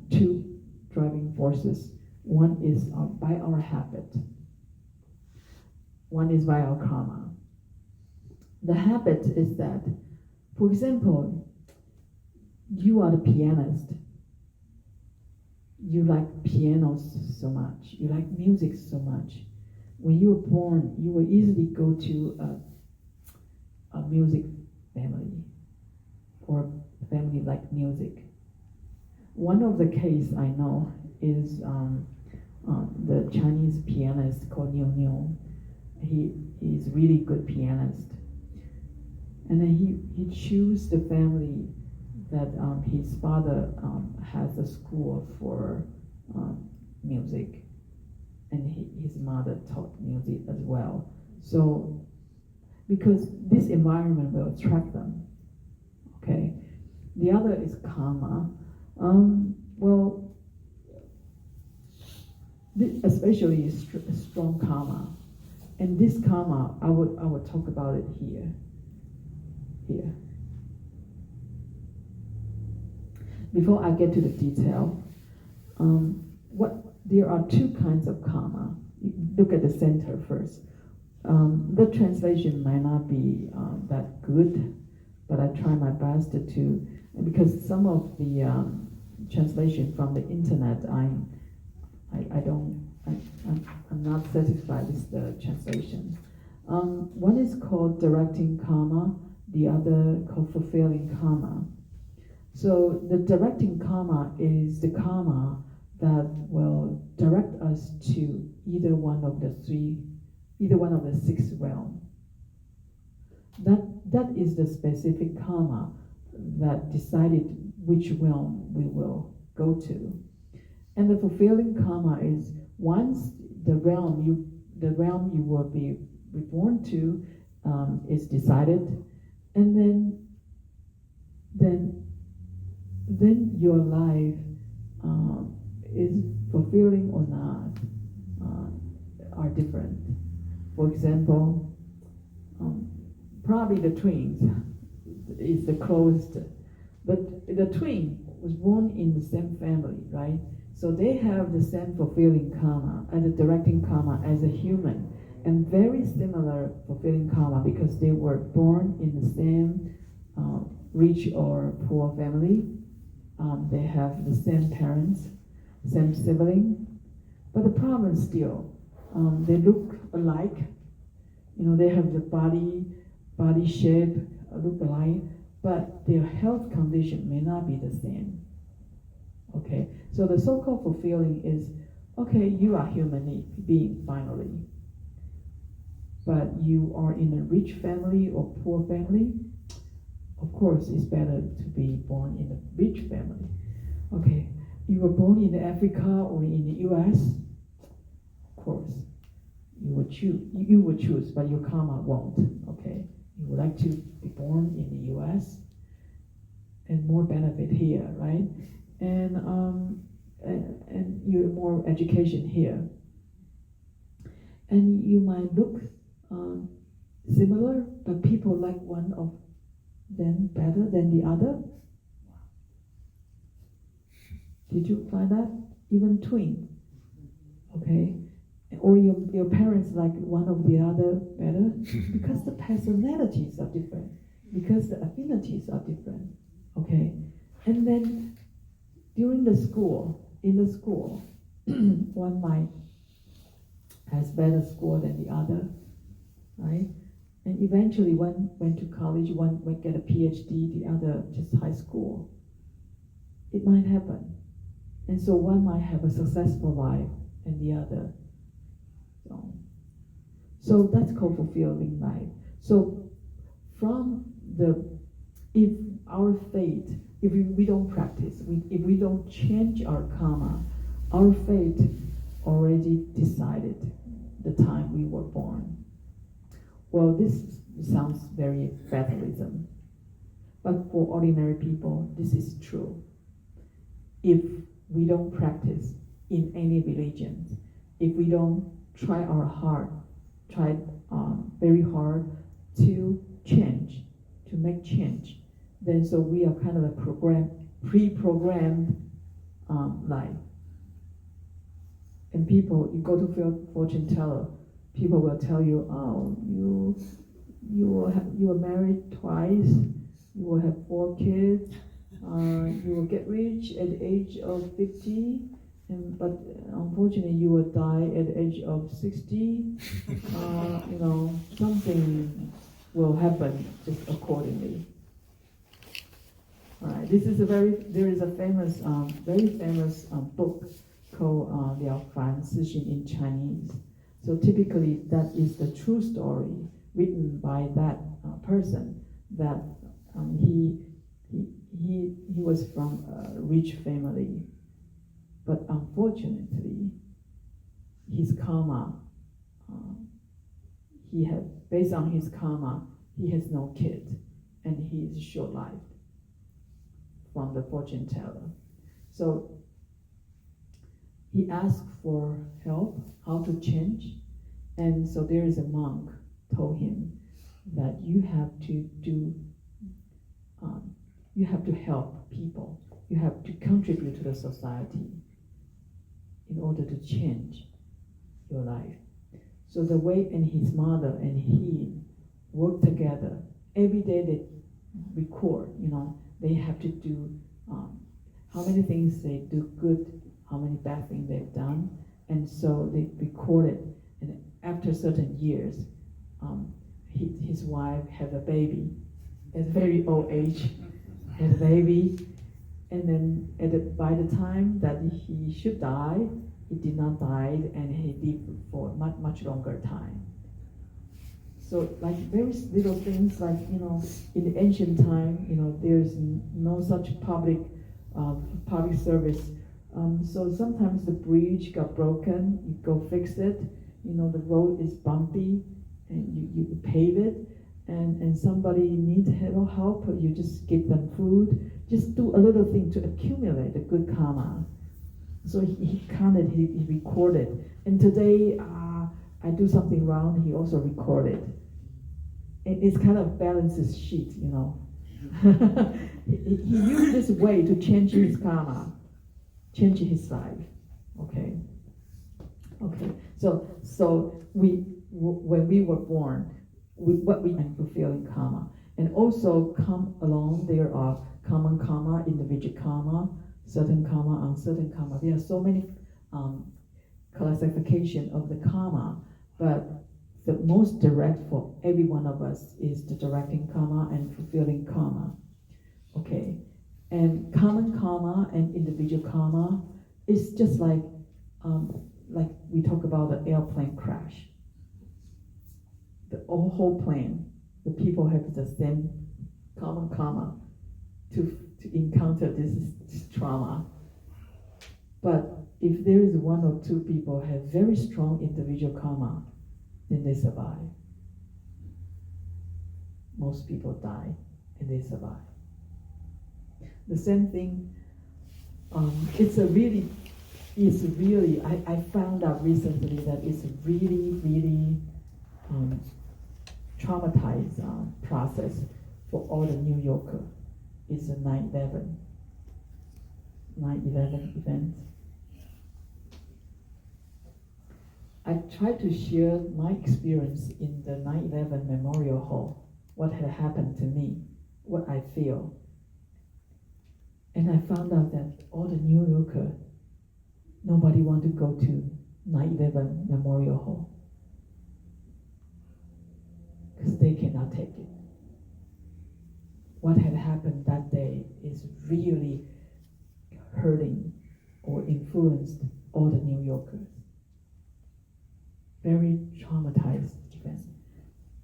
two driving forces. One is by our habit. One is by our karma. The habit is that, for example, you are the pianist. You like pianos so much. You like music so much. When you were born, you will easily go to a music family or a family like music. One of the case I know is the Chinese pianist called Niu Niu. He's really good pianist, and then he chose the family that his father has a school for music, and his mother taught music as well. So, because this environment will attract them, okay. The other is karma. Well, especially strong karma. And this karma, I would talk about it here. Before I get to the detail, there are two kinds of karma. Look at the center first. The translation might not be that good, but I try my best to, because some of the translation from the internet, I'm not satisfied with the translation. One is called directing karma, the other called fulfilling karma. So the directing karma is the karma that will direct us to either one of the six realms. That is the specific karma that decided which realm we will go to. And the fulfilling karma is once the realm you will be reborn to is decided, and then your life is fulfilling or not are different. For example, probably the twins is the closest, but the twin was born in the same family, right? So they have the same fulfilling karma and the directing karma as a human, and very similar fulfilling karma because they were born in the same rich or poor family. They have the same parents, same sibling, but the problem is still, they look alike. They have the body shape look alike, but their health condition may not be the same. Okay, so the so-called fulfilling is, okay, you are human being finally, but you are in a rich family or poor family. Of course, it's better to be born in a rich family. Okay, you were born in Africa or in the US, of course, you would choose, but your karma won't. Okay, you would like to be born in the US and more benefit here, right? And you're more education here, and you might look similar, but people like one of them better than the other. Did you find that? Even twins, okay? Or your parents like one of the other better because the personalities are different, because the affinities are different, okay? And then in the school, one might has better score than the other, right? And eventually one went to college, one might get a PhD, the other just high school. It might happen. And so one might have a successful life and the other. So that's called fulfilling life. So if our fate, if we don't practice, if we don't change our karma, our fate already decided the time we were born. Well, this sounds very fatalism, but for ordinary people, this is true. If we don't practice in any religion, if we don't try very hard to change, to make change, then so we are kind of a pre-programmed life. And people, you go to fortune teller, people will tell you, oh, you were married twice, you will have 4 kids, you will get rich at the age of 50, but unfortunately you will die at the age of 60. Something will happen just accordingly. All right, there is a famous, very famous book called Liao Fan Sixin in Chinese. So typically that is the true story written by that person, that he was from a rich family, but unfortunately his karma, based on his karma, he has no kid and he is short-lived. from the fortune teller. So he asked for help, how to change. And so there is a monk told him that you have to help people. You have to contribute to the society in order to change your life. So the way, and his mother and he work together. Every day they record, they have to do how many things they do good, how many bad things they've done. And so they record it. And after certain years, his wife had a baby at a very old age, had a baby. And then by the time that he should die, he did not die, and he lived for much, much longer time. So like very little things, like, in the ancient time, there's no such public service. So sometimes the bridge got broken, you go fix it. The road is bumpy, and you pave it. And somebody needs help, you just give them food. Just do a little thing to accumulate the good karma. So he counted, he recorded. And today, I do something wrong, he also recorded. And it's kind of balances sheet, he used this way to change his karma, change his life. Okay. So when we were born, what we can fulfill in karma. And also come along, there are common karma, individual karma, certain karma, uncertain karma. There are so many classification of the karma, but the most direct for every one of us is the directing karma and fulfilling karma. Okay, and common karma and individual karma is just like we talk about the airplane crash. The whole plane, the people have the same common karma to encounter this trauma. But if there is one or two people have very strong individual karma, then they survive. Most people die and they survive. The same thing, I found out recently that it's a really traumatized process for all the New Yorker. It's a 9/11 event. I tried to share my experience in the 9/11 Memorial Hall, what had happened to me, what I feel. And I found out that all the New Yorker, nobody want to go to 9/11 Memorial Hall because they cannot take it. What had happened that day is really hurting or influenced all the New Yorkers. Very traumatized event.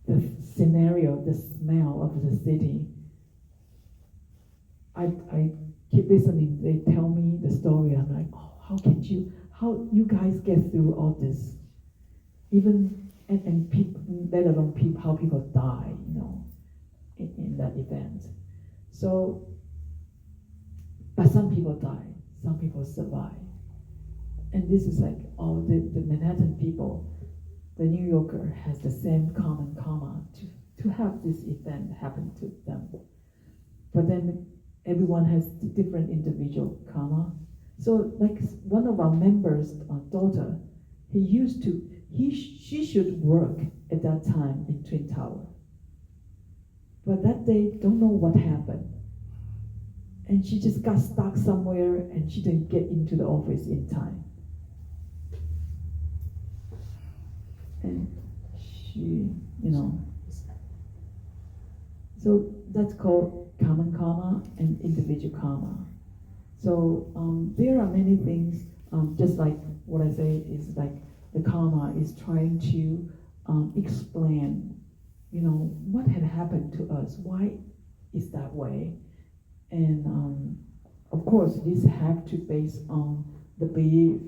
The scenario, the smell of the city. I keep listening. They tell me the story. I'm like, oh, how you guys get through all this? Even and people, let alone people, how people die, in that event. So, but some people die, some people survive. And this is like all the Manhattan people, the New Yorker has the same common karma to have this event happen to them. But then everyone has different individual karma. So like one of our members' daughter, she should work at that time in Twin Tower. But that day, don't know what happened. And she just got stuck somewhere and she didn't get into the office in time. And she, so that's called common karma and individual karma. So there are many things, just like what I say is like the karma is trying to explain, what had happened to us, why is that way? And of course, this have to base on the belief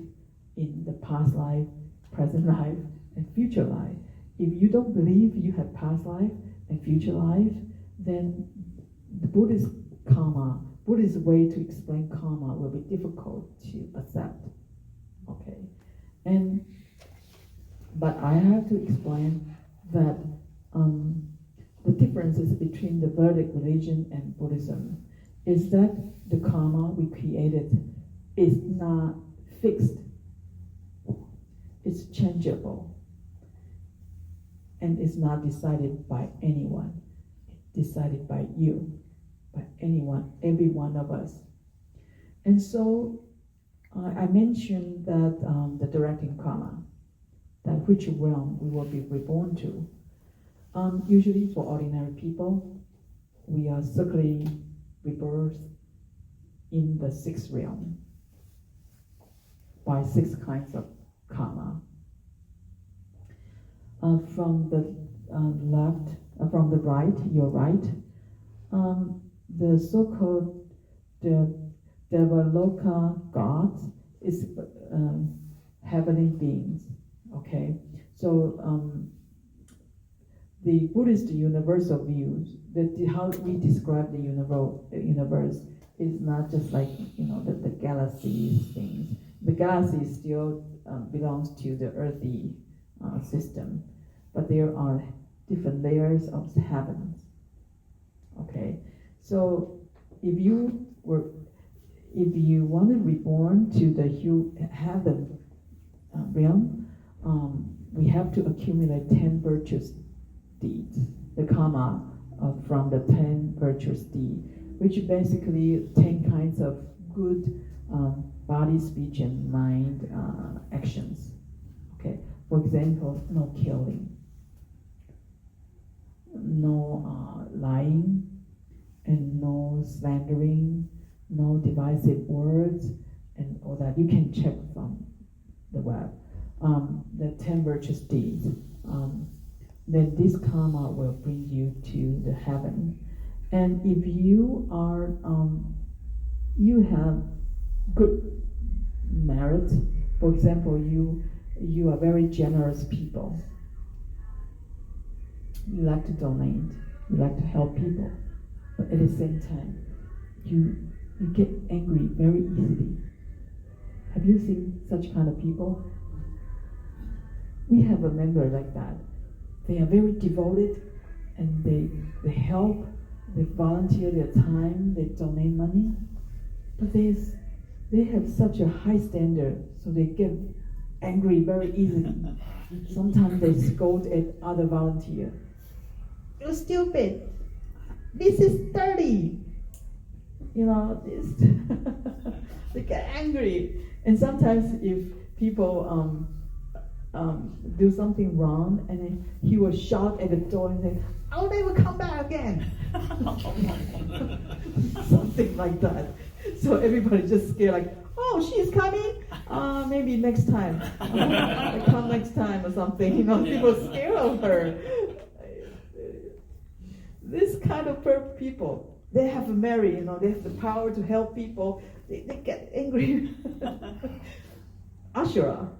in the past life, present life, and future life. If you don't believe you have past life and future life, then the Buddhist karma Buddhist way to explain karma will be difficult to accept. Okay, but I have to explain that the differences between the Vedic religion and Buddhism is that the karma we created is not fixed. It's changeable. And it's not decided by anyone. It's decided by you, by anyone, every one of us. And so I mentioned that the directing karma, that which realm we will be reborn to. Usually for ordinary people, we are cyclically rebirth in the sixth realm by 6 kinds of karma. From the left, from the right, your right, the so-called the Devaloka gods is heavenly beings. Okay, so the Buddhist universal views that how we describe the universe is not just like the galaxies things. The galaxy still belongs to the earthy system, but there are different layers of heavens. Okay, so if you want to reborn to the heaven realm, we have to accumulate 10 virtuous deeds, the karma from the 10 virtuous deeds, which basically 10 kinds of good body, speech, and mind actions. Okay, for example, no killing, no lying, and no slandering, no divisive words, and all that. You can check from the web. The 10 virtuous deeds. Then this karma will bring you to the heaven. And if you are, you have good merit, for example, you are very generous people. You like to donate, you like to help people, but at the same time, you get angry very easily. Have you seen such kind of people? We have a member like that. They are very devoted, and they help, they volunteer their time, they donate money, but they have such a high standard, so they get angry very easily. Sometimes they scold at other volunteers. You're stupid. This is dirty. They get angry. And sometimes if people do something wrong, and then he will shout at the door and say, "I'll never come back again." Something like that. So everybody just scared, like, "Oh, she's coming? Maybe next time. I'll come next time," or something. People scared of her. This kind of people, they have merit, they have the power to help people. They get angry. Ashura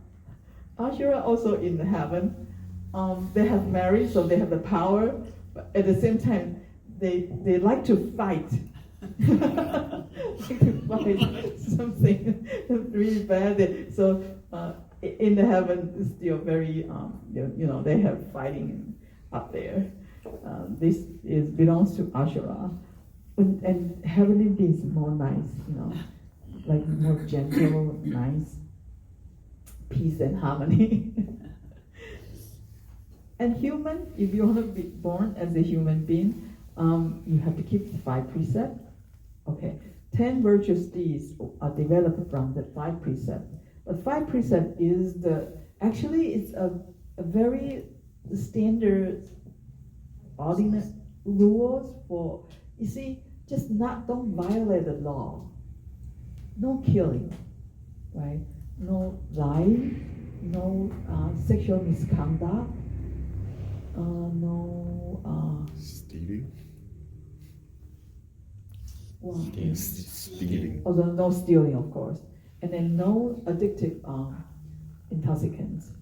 also in heaven. They have merit, so they have the power, but at the same time, they like to fight. Something really bad. So in the heaven, it's still very, they have fighting up there. This belongs to Ashura, and heavenly beings more nice, like more gentle, nice, peace and harmony. And human, if you want to be born as a human being, you have to keep the 5 precepts. Okay, 10 virtuous deeds are developed from the 5 precepts. But 5 precepts is it's a very standard, ordinary rules for, you see, just don't violate the law. No killing, right? No lying, no sexual misconduct, no stealing. Stealing. Although no stealing, of course, and then no addictive intoxicants.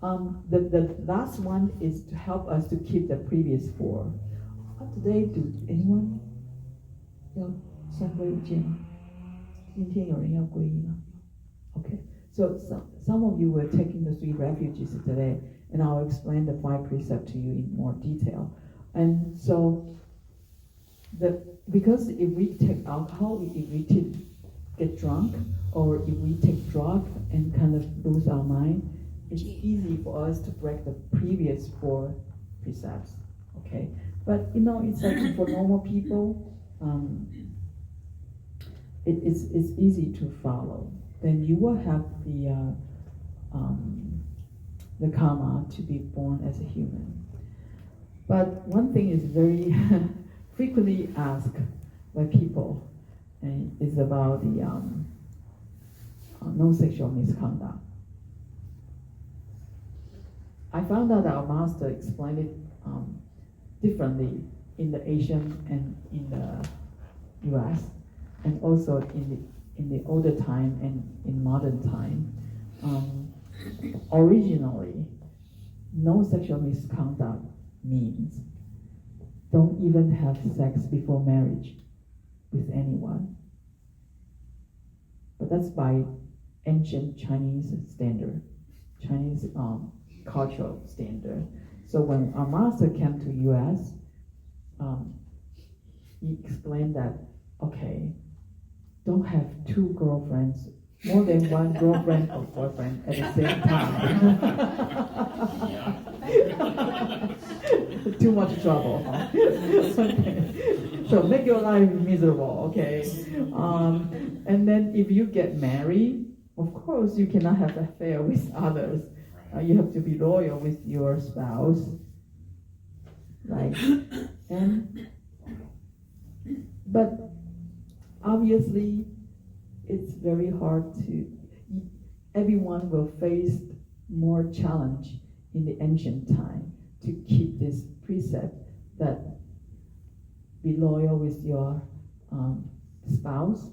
The last one is to help us to keep the previous 4. What do they do? Anyone? 送归五戒吗？今天有人要皈依吗？ Okay, so some of you were taking the 3 refuges today, and I'll explain the 5 precepts to you in more detail. And so, because if we take alcohol, if we get drunk, or if we take drugs and kind of lose our mind, it's easy for us to break the previous 4 precepts. Okay, but it's like for normal people, it's easy to follow. Then you will have the karma to be born as a human. But one thing is very frequently asked by people, and is about the non-sexual misconduct. I found out that our master explained it differently in the Asian and in the US, and also in the older time and in modern time. Originally, no sexual misconduct means don't even have sex before marriage with anyone. But that's by ancient Chinese standard, Chinese cultural standard. So when our master came to US, he explained that, okay, don't have 2 girlfriends, more than 1 girlfriend or boyfriend at the same time. Too much trouble, huh? Okay. So make your life miserable, okay? And then if you get married, of course you cannot have an affair with others. You have to be loyal with your spouse, right? But obviously, it's very hard everyone will face more challenge in the ancient time to keep this precept that be loyal with your spouse.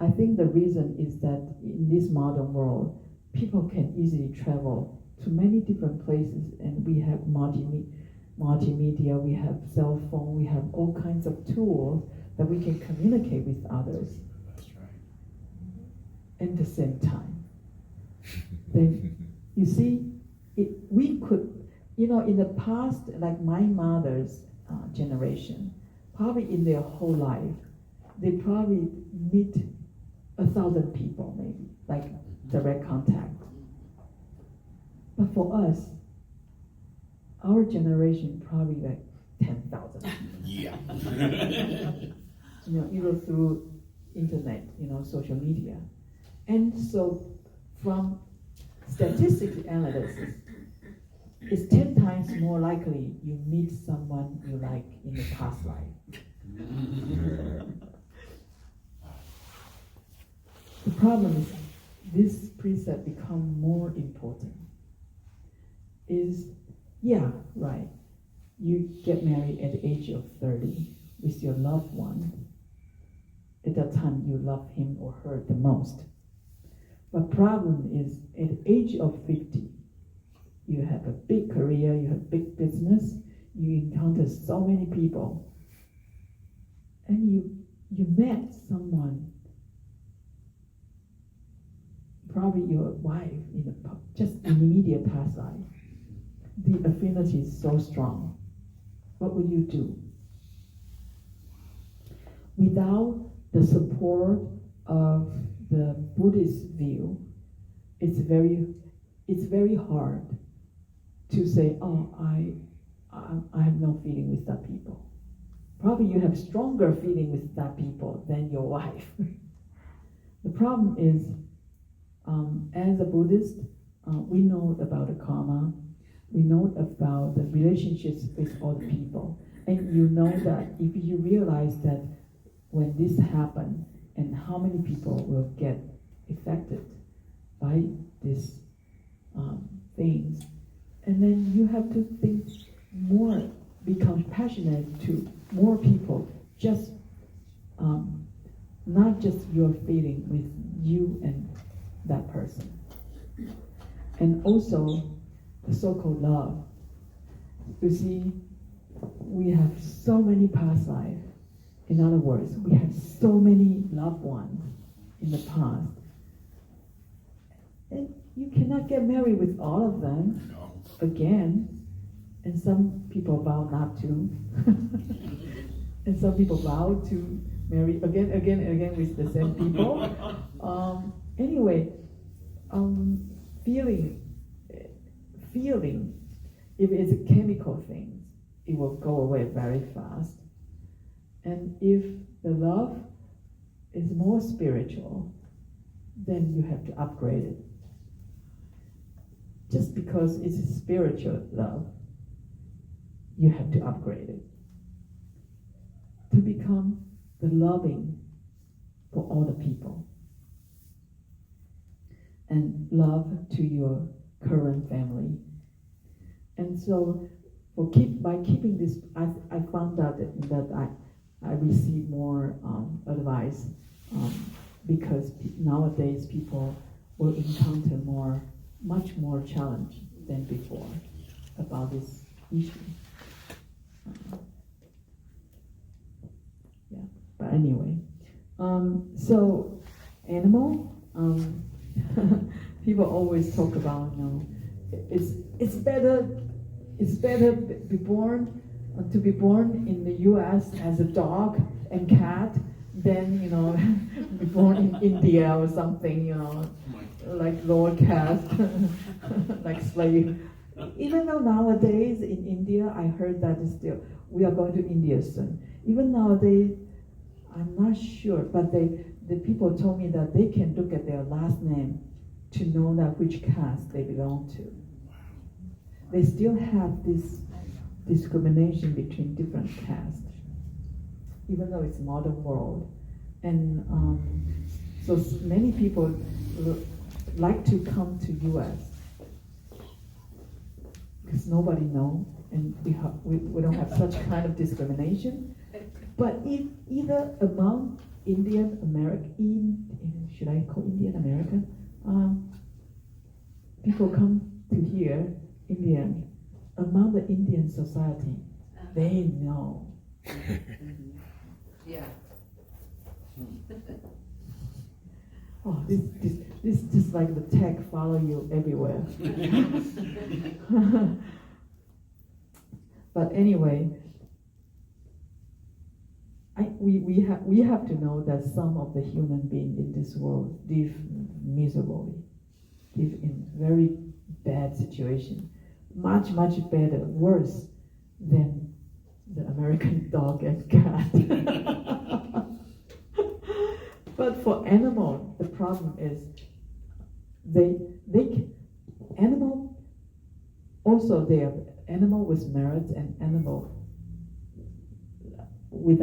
I think the reason is that in this modern world, people can easily travel to many different places, and we have multimedia, we have cell phone, we have all kinds of tools that we can communicate with others. That's right. At the same time. Then, you see, we could, in the past, like my mother's generation, probably in their whole life, they probably meet 1,000 people, maybe, like direct contact. But for us, our generation probably like 10,000. Yeah. Either through internet, social media. And so from statistical analysis, it's 10 times more likely you meet someone you like in the past life. The problem is this precept become more important. Right. You get married at the age of 30 with your loved one. At that time, you love him or her the most. But problem is, at the age of 50, you have a big career, you have big business, you encounter so many people, and you met someone, probably your wife, just in immediate past life. The affinity is so strong. What would you do? Without the support of the Buddhist view, it's very hard to say, oh, I have no feeling with that people. Probably you have stronger feeling with that people than your wife. The problem is, as a Buddhist, we know about the karma, we know about the relationships with other people, and you know that if you realize that when this happens, and how many people will get affected by these things, and then you have to think more, be compassionate to more people, just not just your feeling with you and that person. And also the so-called love. You see, we have so many past lives, In other words, we have so many loved ones in the past. And you cannot get married with all of them No. again. And some people vow not to. And some people vow to marry again with the same people. Anyway, feeling, if it's a chemical thing, it will go away very fast. And if the love is more spiritual, then you have to upgrade it. Just because it's a spiritual love, you have to upgrade it to become the loving for all the people and love to your current family. And so by keeping this, I found out that I receive more advice because nowadays people will encounter much more challenge than before about this issue. Yeah, but anyway, so animal, people always talk about, it's better to be born in the U.S. as a dog and cat than be born in India or something, like lower caste, like slave. Even though nowadays in India, I heard that we are going to India soon. Even nowadays, I'm not sure, but the people told me that they can look at their last name to know that which caste they belong to. They still have this discrimination between different castes, even though it's modern world. And so many people like to come to U.S. because nobody knows, and we don't have such kind of discrimination. But either among Indian American, should I call Indian American? People come to here, Indian, among the Indian society, they know. Yeah. Oh, this just like the tag follow you everywhere. But anyway, we have to know that some of the human beings in this world live miserably, live in very bad situation, much better, worse than the American dog and cat. But for animal, the problem is animal with merit and animal with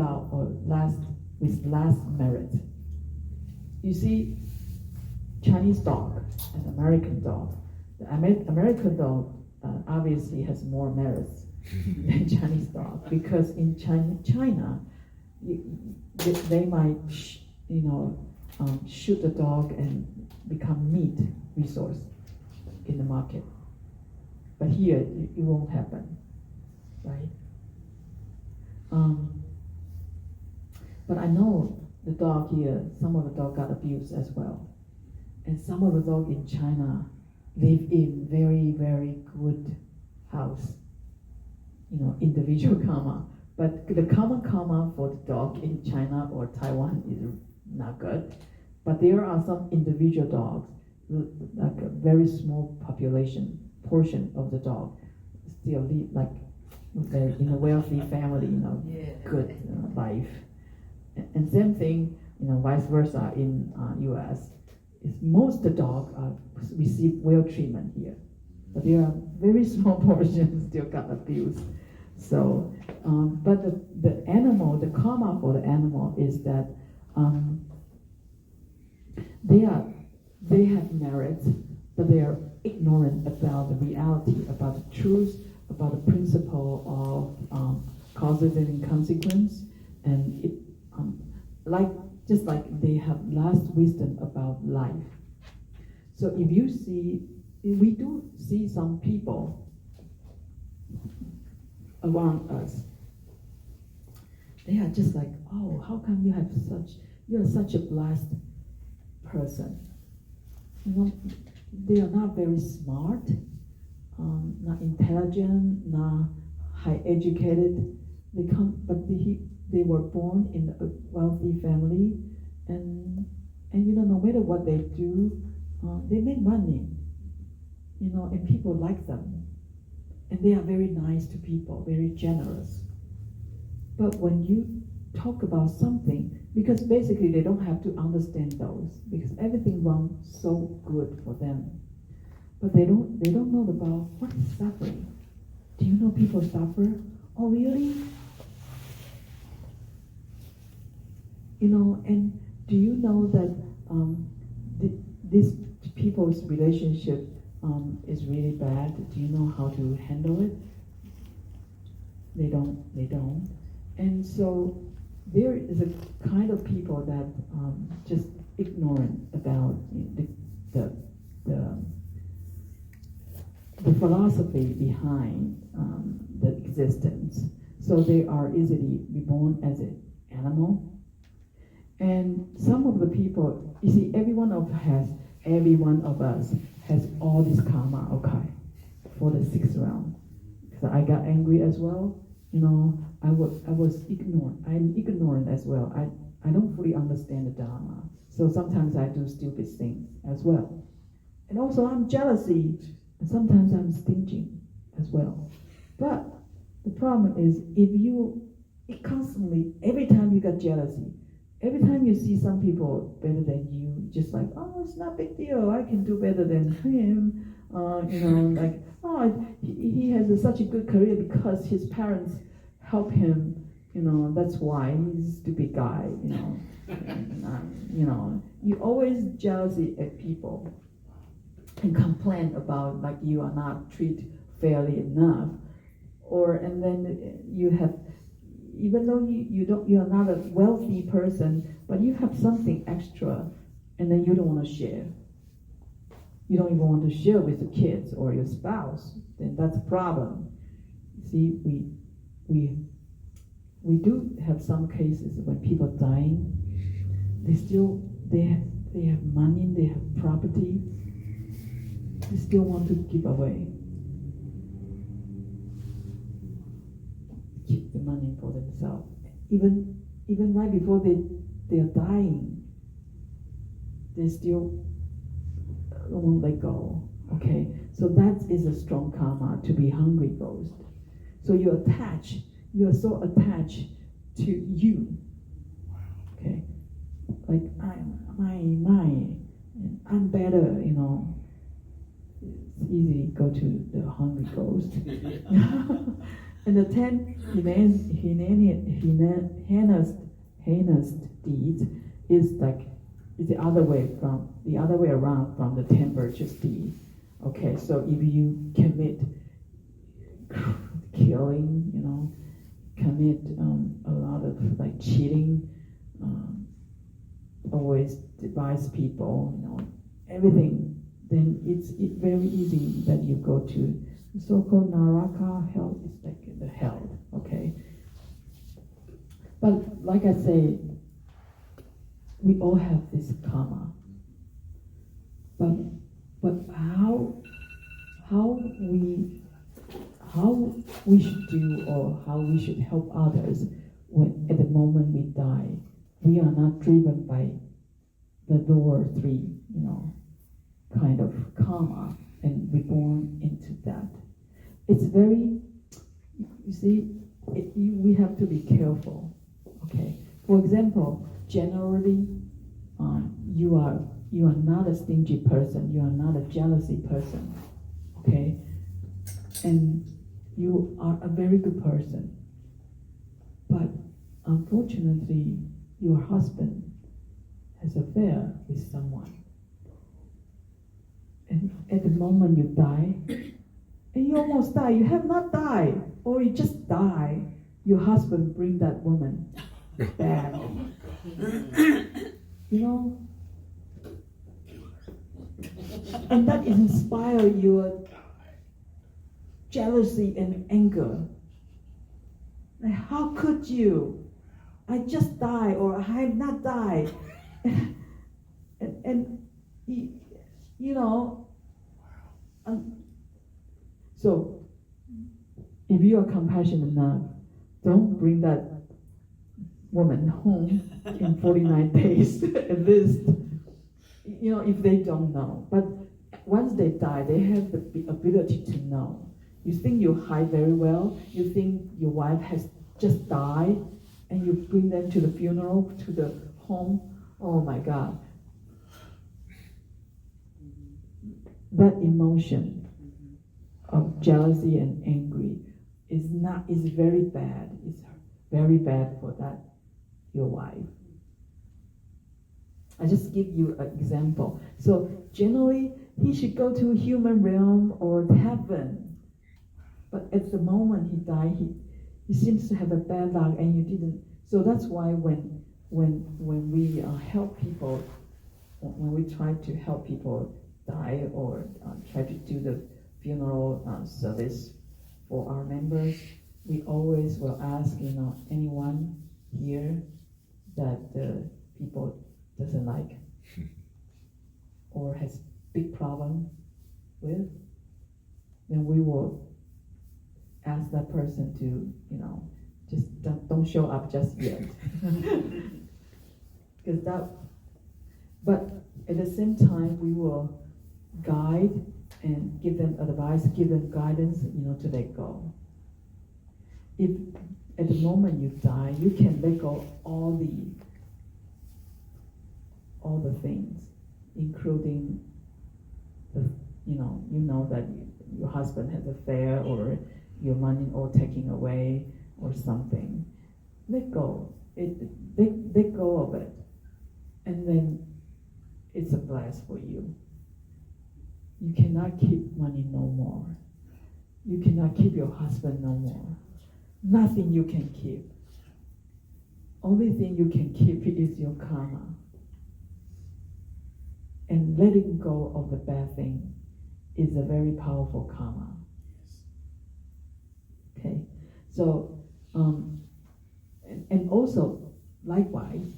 less merit. You see, Chinese dog and American dog. The American dog obviously has more merits than Chinese dog, because in China, they might shoot the dog and become meat resource in the market. But here, it won't happen, right? But I know the dog here, some of the dog got abused as well. And some of the dog in China live in very, very good house, individual karma. But the common karma for the dog in China or Taiwan is not good. But there are some individual dogs, like a very small portion of the dog, still live like in a wealthy family, good life. And same thing, vice versa in U.S. Is most the dogs receive well treatment here, but there are very small portions still got abused. So, but the animal, the karma for the animal is that they have merit, but they are ignorant about the reality, about the truth, about the principle of causes and consequence, and just like they have less wisdom about life. So if you see, we do see some people around us, they are just like, oh, how come you're such a blessed person? You know, they are not very smart, not intelligent, not high educated. They were born in a wealthy family, and you know, no matter what they do, they make money. You know, and people like them, and they are very nice to people, very generous. But when you talk about something, because basically they don't have to understand those, because everything runs so good for them. But they don't know about what is suffering. Do you know people suffer? Oh, really? You know, and do you know that these people's relationship is really bad? Do you know how to handle it? They don't. And so there is a kind of people that just ignorant about the philosophy behind the existence. So they are easily reborn as an animal. And some of the people, you see, every one of us has all this karma, okay, for the sixth round. So I got angry as well. You know, I was ignorant. I'm ignorant as well. I don't fully understand the Dharma. So sometimes I do stupid things as well. And also I'm jealousy, and sometimes I'm stingy as well. But the problem is, if you constantly, every time you got jealousy, every time you see some people better than you, just like, oh, it's not a big deal, I can do better than him. You know, like, oh, he has such a good career because his parents help him. You know, that's why he's a stupid guy. You know, and, you know, you always jealousy at people and complain about like you are not treated fairly enough, and then you have. Even though you are not a wealthy person, but you have something extra, and then you don't want to share. You don't even want to share with the kids or your spouse. Then that's a problem. See, we do have some cases when people dying, they have money, they have property, they still want to give away. Keep the money for themselves. Even right before they are dying, they still won't let go. Okay, so that is a strong karma to be hungry ghost. So you are so attached to you. Okay, like I'm better. You know, it's easy to go to the hungry ghost. And the 10 heinous deeds is the other way around from the 10 virtuous deeds. Okay, so if you commit killing, you know, commit a lot of like cheating, always advise people, you know, everything, then it's very easy that you go to the so-called Naraka. Hell is like the hell, okay? But like I say, we all have this karma. But how we should do, or how we should help others when at the moment we die, we are not driven by the lower three, you know, kind of karma, and reborn into that. It's very, you see, we have to be careful. Okay. For example, generally, you are not a stingy person. You are not a jealousy person. Okay, and you are a very good person. But unfortunately, your husband has an affair with someone, and at the moment you die, and you almost die, you have not died, or you just die, your husband bring that woman back. You know? And that inspire your jealousy and anger. Like, how could you? I just died or I have not died. and you know, so if you are compassionate enough, don't bring that woman home in 49 days at least. You know, if they don't know. But once they die, they have the ability to know. You think you hide very well. You think your wife has just died, and you bring them to the funeral, to the home. Oh my God. That emotion of jealousy and angry is very bad. It's very bad for your wife. I just give you an example. So generally, he should go to human realm or heaven. But at the moment he died, he seems to have a bad luck, and you didn't. So that's why when we help people, when we try to help people die or try to do the funeral service for our members, we always will ask, anyone here that people doesn't like or has big problem with, then we will ask that person to, just don't show up just yet. But at the same time, we will guide and give them advice, give them guidance, to let go. If at the moment you die, you can let go all the things, including that your husband has an affair or your money all taken away or something. Let go. Let go of it, and then it's a blast for you. You cannot keep money no more. You cannot keep your husband no more. Nothing you can keep. Only thing you can keep is your karma. And letting go of the bad thing is a very powerful karma. Okay, so and also likewise,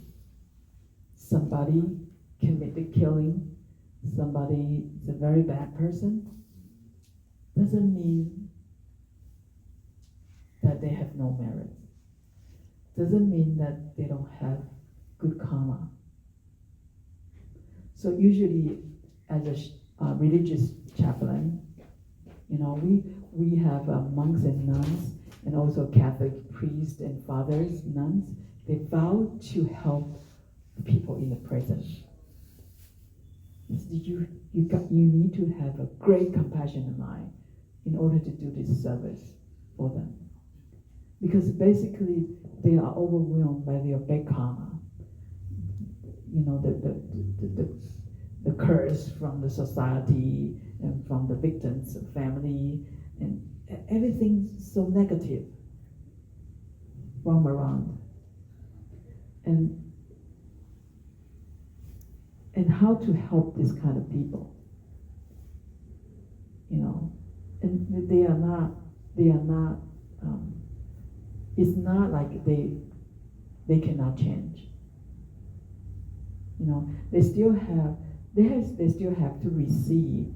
somebody committed killing, somebody is a very bad person, doesn't mean that they have no merit. Doesn't mean that they don't have good karma. So usually, as a religious chaplain, we have monks and nuns, and also Catholic priests and fathers, nuns. They vow to help people in the prison. You need to have a great compassionate mind in order to do this service for them, because basically they are overwhelmed by their bad karma. The curse from the society and from the victims' family, and everything's so negative from around. And how to help this kind of people, and they are not. It's not like they cannot change. They still have to receive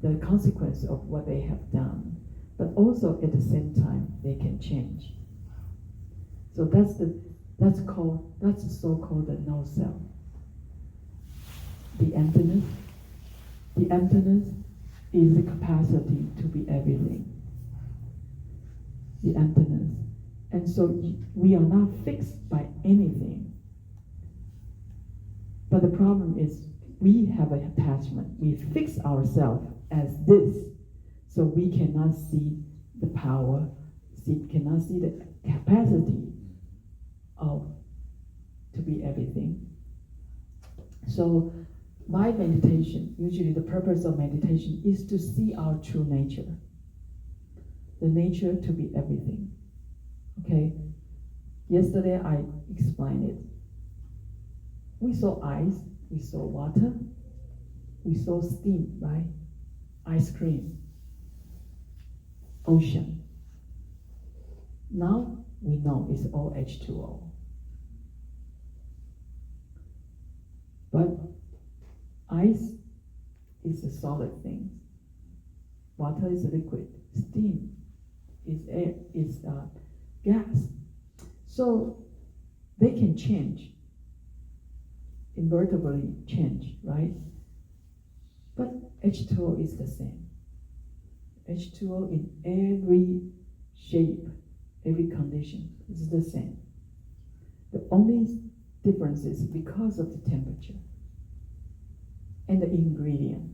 the consequence of what they have done, but also at the same time they can change. So that's the so-called the no self. The emptiness is the capacity to be everything. The emptiness, and so we are not fixed by anything. But the problem is we have an attachment. We fix ourselves as this, so we cannot see the power, cannot see the capacity to be everything. So my meditation, usually the purpose of meditation is to see our true nature. The nature to be everything. Okay? Yesterday I explained it. We saw ice, we saw water, we saw steam, right? Ice cream, ocean. Now we know it's all H2O. But ice is a solid thing. Water is a liquid. Steam is air, is gas. So they can change, invertibly change, right? But H2O is the same. H2O in every shape, every condition is the same. The only difference is because of the temperature and the ingredient.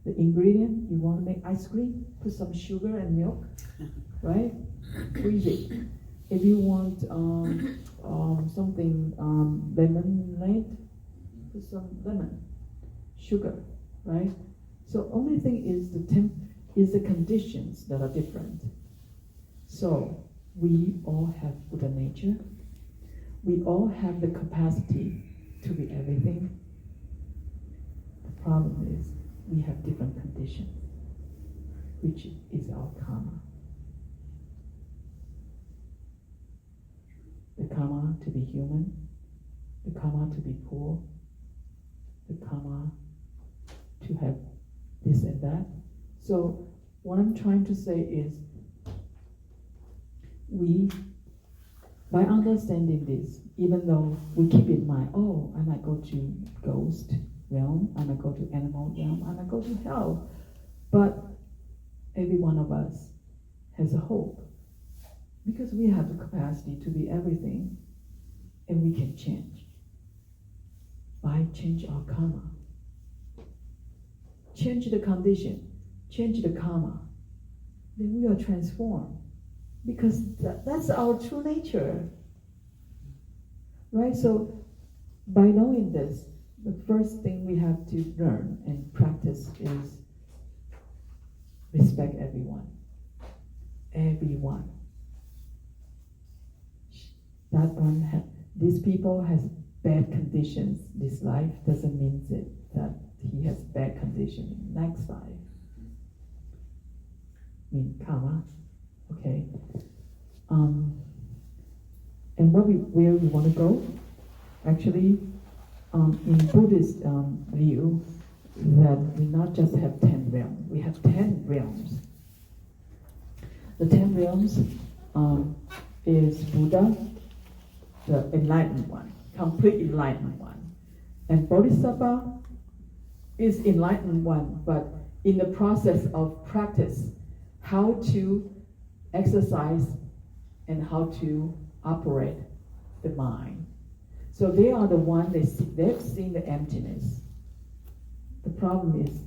The ingredient, you want to make ice cream, put some sugar and milk, right? Freeze it. If you want something lemonade, put some lemon, sugar, right? So only thing is the conditions that are different. So we all have Buddha nature. We all have the capacity to be everything. The problem is we have different conditions, which is our karma. The karma to be human, the karma to be poor, the karma to have this and that. So what I'm trying to say is, we, by understanding this, even though we keep in mind, oh, I might go to ghost realm, I might go to animal realm, I might go to hell, but every one of us has a hope, because we have the capacity to be everything, and we can change by change our karma, change the condition, change the karma, then we are transformed, because that's our true nature, right? So by knowing this, the first thing we have to learn and practice is respect everyone. Everyone. That one, these people has bad conditions this life doesn't mean that he has bad condition next life. Karma, okay. And where we want to go? Actually, in Buddhist view, that we not just have 10 realms, we have 10 realms. The 10 realms is Buddha, the enlightened one, complete enlightened one. And Bodhisattva is enlightened one, but in the process of practice, how to exercise and how to operate the mind. So they are the one, they've seen the emptiness. The problem is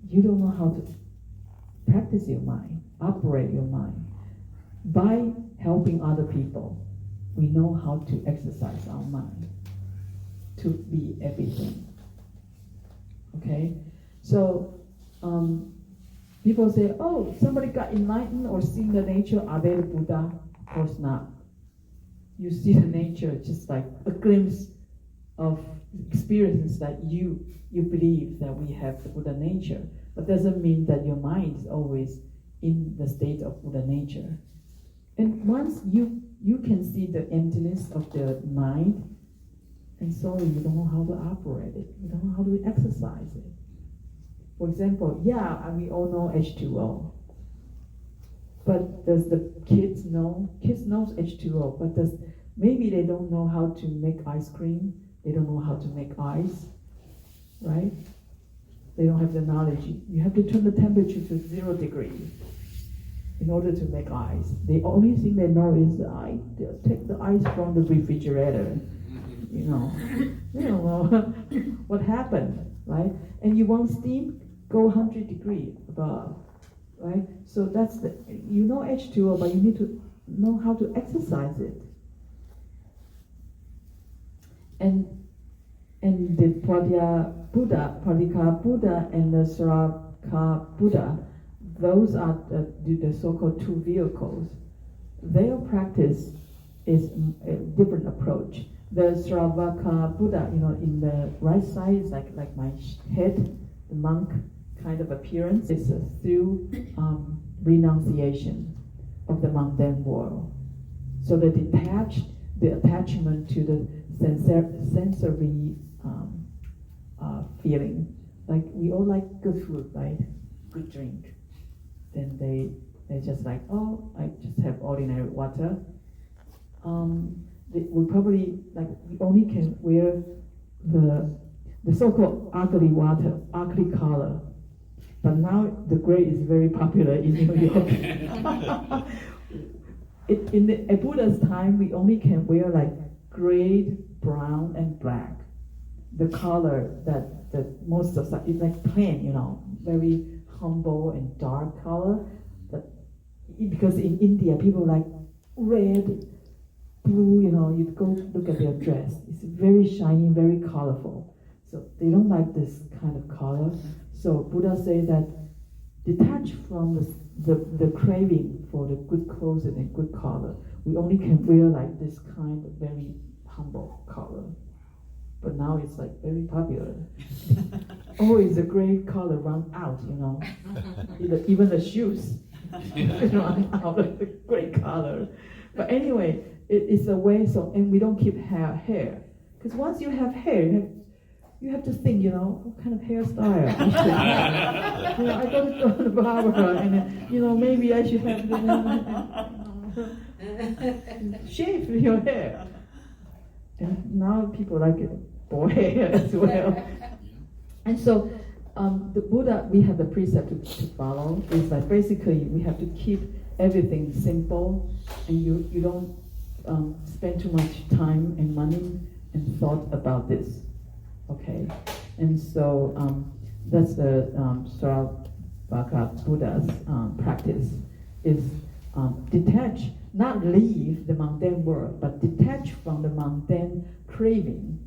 you don't know how to practice your mind, operate your mind. By helping other people, we know how to exercise our mind to be everything. Okay? So people say, oh, somebody got enlightened or seen the nature, are they the Buddha? Of course not. You see the nature just like a glimpse of experience that you believe that we have the Buddha nature, but doesn't mean that your mind is always in the state of Buddha nature. And once you can see the emptiness of the mind, and so you don't know how to operate it, you don't know how to exercise it. For example, we all know H2O. But does the kids know? Kids knows H2O, but maybe they don't know how to make ice cream. They don't know how to make ice, right? They don't have the knowledge. You have to turn the temperature to 0 degrees in order to make ice. The only thing they know is I take the ice from the refrigerator. You know, they don't know what happened, right? And you want steam, go 100 degrees above. Right? So that's you know H2O, but you need to know how to exercise it. And the Pradya Buddha, Pradika Buddha and the Saraka Buddha, those are the so-called two vehicles. Their practice is a different approach. The Sravaka Buddha, in the right side is like my head, the monk kind of appearance. It's through renunciation. of the mundane world. So the attachment to the sensory feeling. Like we all like good food, right? Good drink. Then they just like, oh, I just have ordinary water. We probably like we only can wear the so-called ugly color. But now the gray is very popular in New York. At Buddha's time, we only can wear like gray, brown, and black. The color that most of it's like plain, very humble and dark color. Because in India, people like red, blue. You go look at their dress; it's very shiny, very colorful. So they don't like this kind of color. So Buddha says that detach from the craving for the good clothes and good color. We only can wear like this kind of very humble color. But now it's like very popular. Oh, it's a great color run out, Even the shoes run out of the great color. But anyway, it's a way. So, and we don't keep hair. Because once you have hair, you have to think, what kind of hairstyle I should have. I got to go to the barber, and maybe I should have shave your hair. And now people like it, boy hair as well. And so, the Buddha, we have the precept to follow. Is like basically we have to keep everything simple, and you don't spend too much time and money and thought about this. Okay, and so that's the Sarvaka Buddha's practice is detach, not leave the mundane world, but detach from the mundane craving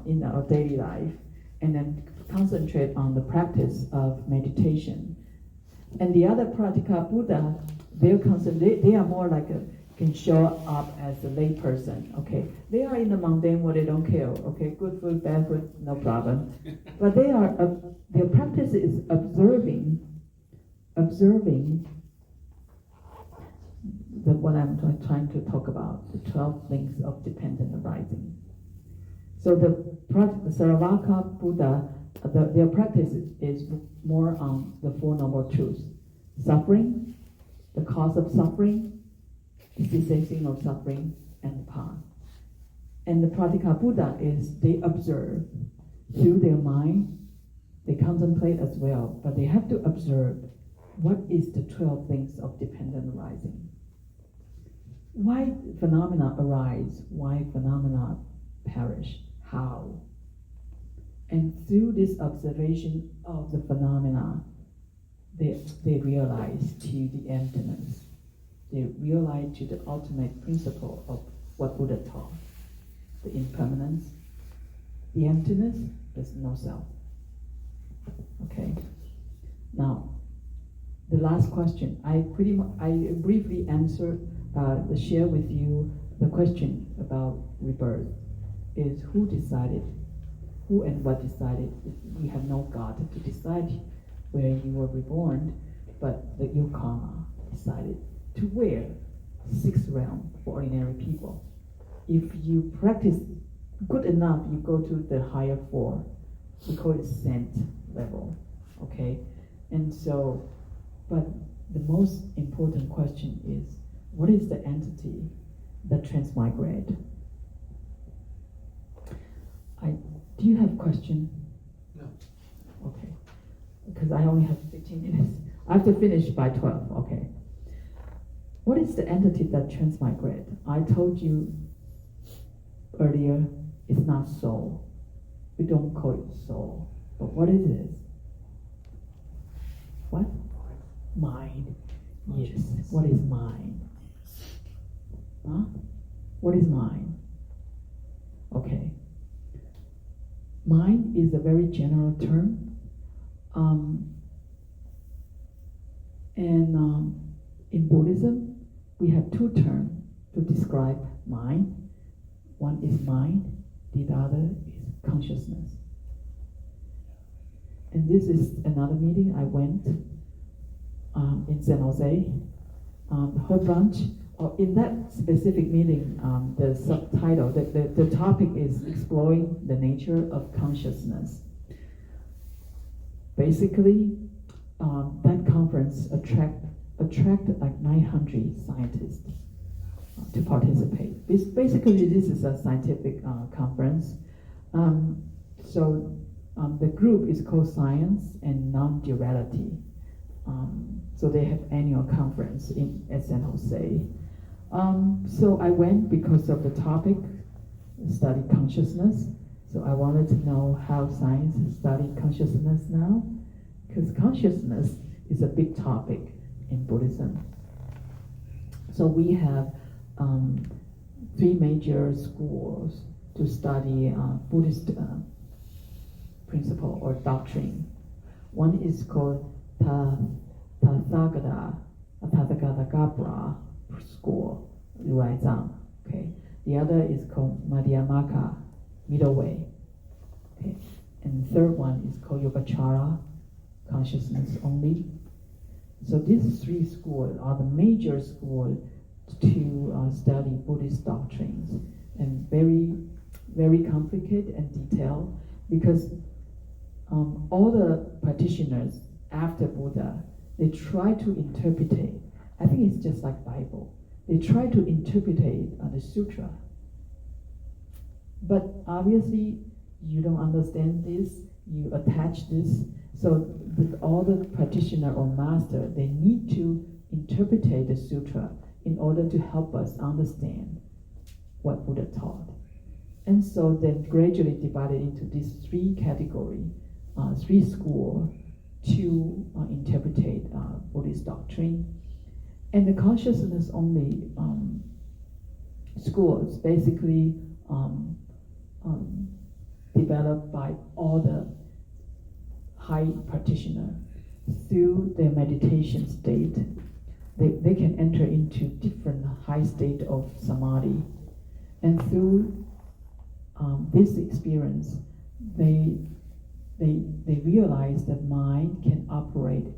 in our daily life, and then concentrate on the practice of meditation. And the other Pratika Buddha, they are more like can show up as a lay person. Okay, they are in the mundane world, they don't care. Okay, good food, bad food, no problem. But their practice is observing what I'm trying to talk about, the 12 things of dependent arising. So the Saravaka Buddha, their practice is more on the Four Noble Truths: suffering, the cause of suffering, the cessation of suffering, and the path. And the Pratika Buddha is they observe through their mind, they contemplate as well, but they have to observe what is the 12 things of dependent arising. Why phenomena arise? Why phenomena perish? How? And through this observation of the phenomena, they realize to the emptiness. They realize to the ultimate principle of what Buddha taught. The impermanence, the emptiness, there's no self. Okay. Now, the last question. I briefly share with you the question about rebirth. Is who decided? Who and what decided? We have no God to decide where you were reborn, but your karma decided to where? 6th realm for ordinary people. If you practice good enough, you go to the higher 4. We call it saint level. Okay? And so, but the most important question is, what is the entity that transmigrate? Do you have a question? No. Okay. Because I only have 15 minutes. I have to finish by 12. Okay. What is the entity that transmigrate? I told you earlier, it's not soul. We don't call it soul. But what is it? What? Mind. Yes. What is mind? Huh? What is mind? Okay. Mind is a very general term. In Buddhism, we have 2 terms to describe mind. One is mind, the other is consciousness. And this is another meeting I went in San Jose. a whole bunch. In that specific meeting, the subtitle, the topic is exploring the nature of consciousness. Basically, that conference attracted like 900 scientists to participate. Basically, this is a scientific conference. The group is called Science and Non-Duality. So they have annual conference at San Jose. So I went because of the topic, study consciousness. So I wanted to know how science study consciousness now, because consciousness is a big topic in Buddhism. So we have 3 major schools to study Buddhist principle or doctrine. One is called Tathagata Gabra School, Ruaizang. Okay. The other is called Madhyamaka, Middle Way. Okay. And the third one is called Yogacara, Consciousness Only. So these 3 schools are the major schools to study Buddhist doctrines, and very, very complicated and detailed, because all the practitioners after Buddha, they try to interpret. I think it's just like Bible. They try to interpret the sutra. But obviously, you don't understand this, you attach this. So all the practitioner or master, they need to interpret the sutra in order to help us understand what Buddha taught. And so then gradually divided into these 3 categories, 3 schools to interpret Buddhist doctrine. And the consciousness only schools basically developed by all the high practitioners. Through their meditation state, they can enter into different high state of samadhi. And through this experience, they realize that mind can operate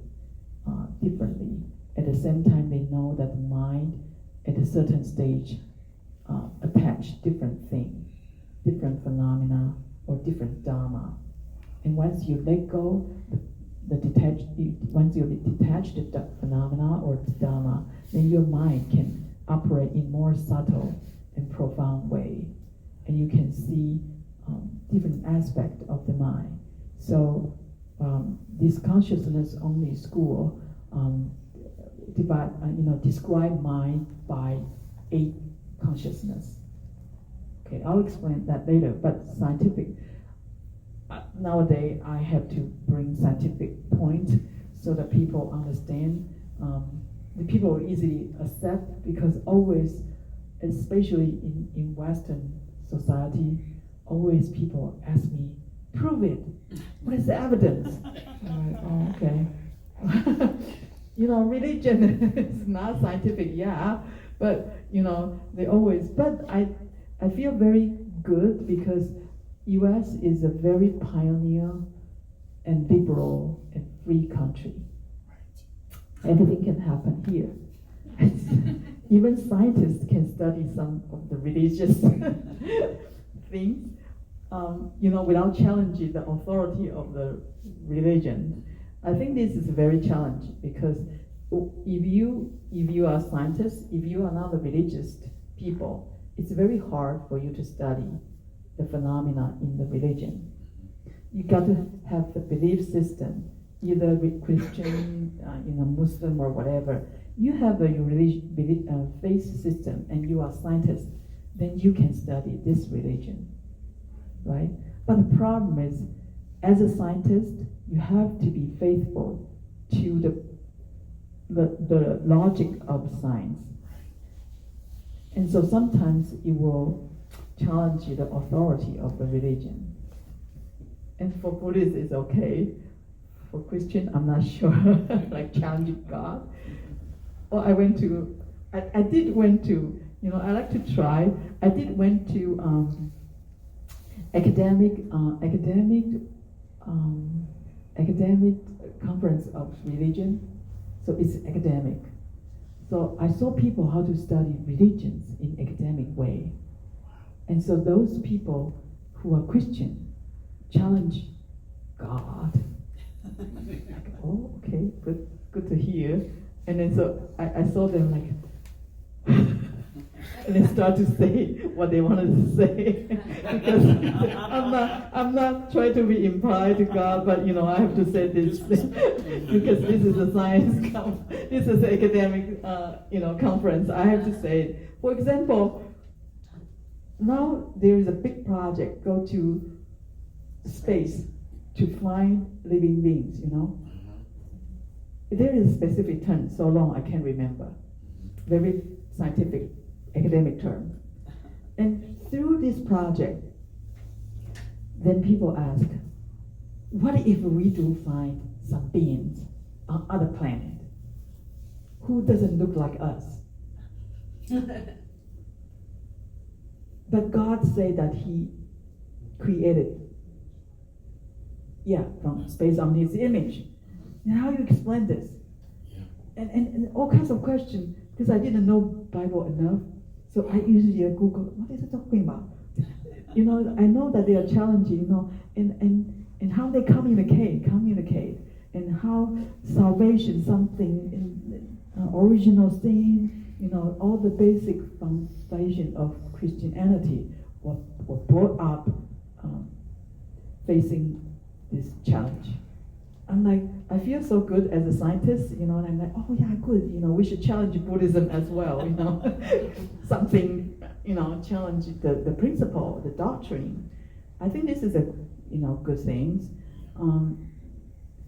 differently. At the same time, they know that the mind at a certain stage attach different things, different phenomena, or different dharma. And once you let go, once you detach the phenomena or the dharma, then your mind can operate in more subtle and profound way, and you can see different aspects of the mind. So this consciousness-only school describe mind by 8 consciousness. Okay, I'll explain that later. But scientific. Nowadays, I have to bring scientific points so that people understand. The people easily accept, because always, especially in Western society, always people ask me, prove it. What is the evidence? I'm like, oh, okay. Religion is not scientific, yeah, but they always. But I feel very good because U.S. is a very pioneer and liberal and free country. Everything can happen here. Even scientists can study some of the religious things, without challenging the authority of the religion. I think this is very challenging, because if you are a scientist, if you are not a religious people, it's very hard for you to study the phenomena in the religion. You got to have the belief system, either with Christian, Muslim or whatever. You have a faith system, and you are a scientist, then you can study this religion, right? But the problem is, as a scientist, you have to be faithful to the logic of science. And so sometimes it will challenge the authority of the religion. And for Buddhists, it's okay. For Christian, I'm not sure, like challenging God. Or I did went to, I like to try. I did went to academic conference of religion. So it's academic. So I saw people how to study religions in academic way. And so those people who are Christian challenge God. Like, oh, okay, good to hear. And then so I saw them like, and they start to say what they wanted to say. Because I'm not trying to be implied to God, but I have to say this because this is a science this is an academic conference. I have to say it. For example, now there is a big project, go to space to find living beings, There is a specific term, so long I can't remember. Very scientific, academic term. And through this project, then people ask, what if we do find some beings on other planet who doesn't look like us? But God said that He created, from space on His image. And how you explain this? And all kinds of questions, because I didn't know Bible enough. So I usually Google, what is it talking about? I know that they are challenging, and how they communicate, and how salvation, something, original thing, all the basic foundation of Christianity were brought up facing this challenge. I'm like, I feel so good as a scientist, and I'm like, oh yeah, good, we should challenge Buddhism as well, something, challenge the principle, the doctrine. I think this is a, good thing.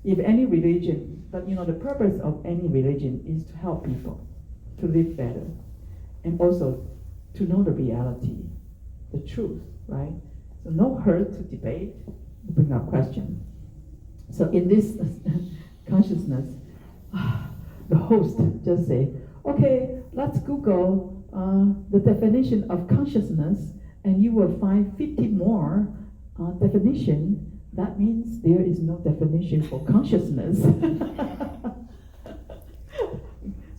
If any religion, but the purpose of any religion is to help people to live better, and also to know the reality, the truth, right? So no hurt to debate, bring up questions. So in this consciousness, the host just say, okay, let's Google the definition of consciousness, and you will find 50 more definition. That means there is no definition for consciousness.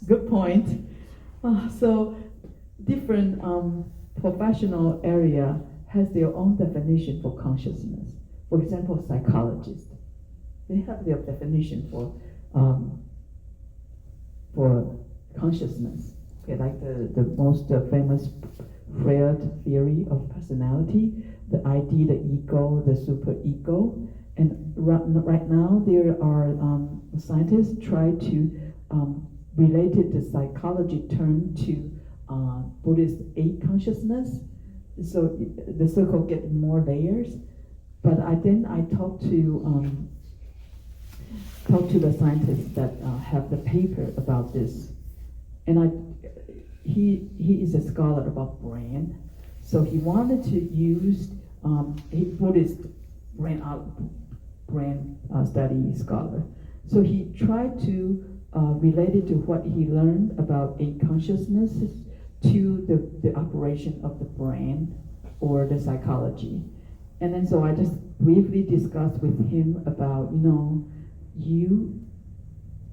Good point. So different professional area has their own definition for consciousness. For example, psychologists. They have their definition for consciousness. Okay, like the most famous Freud theory of personality, the ID, the ego, the superego. And right now there are scientists try to relate the psychology term to Buddhist eight consciousness. So the circle get more layers. But I talked to the scientists that have the paper about this, and he is a scholar about brain, so he wanted to use a Buddhist brain study scholar. So he tried to relate it to what he learned about eight consciousness to the operation of the brain or the psychology, and then so I just briefly discussed with him about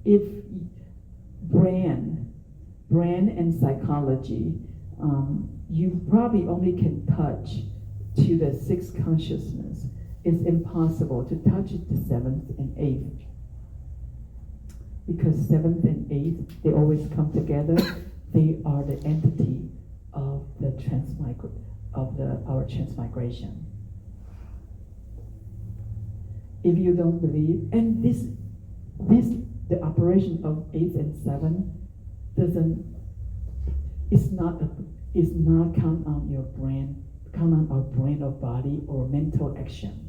if brain and psychology, you probably only can touch to the sixth consciousness. It's impossible to touch the seventh and eighth, because seventh and eighth, they always come together. They are the entity of the our transmigration. If you don't believe, and the operation of 8 and 7 is not count on your brain, count on our brain or body or mental action.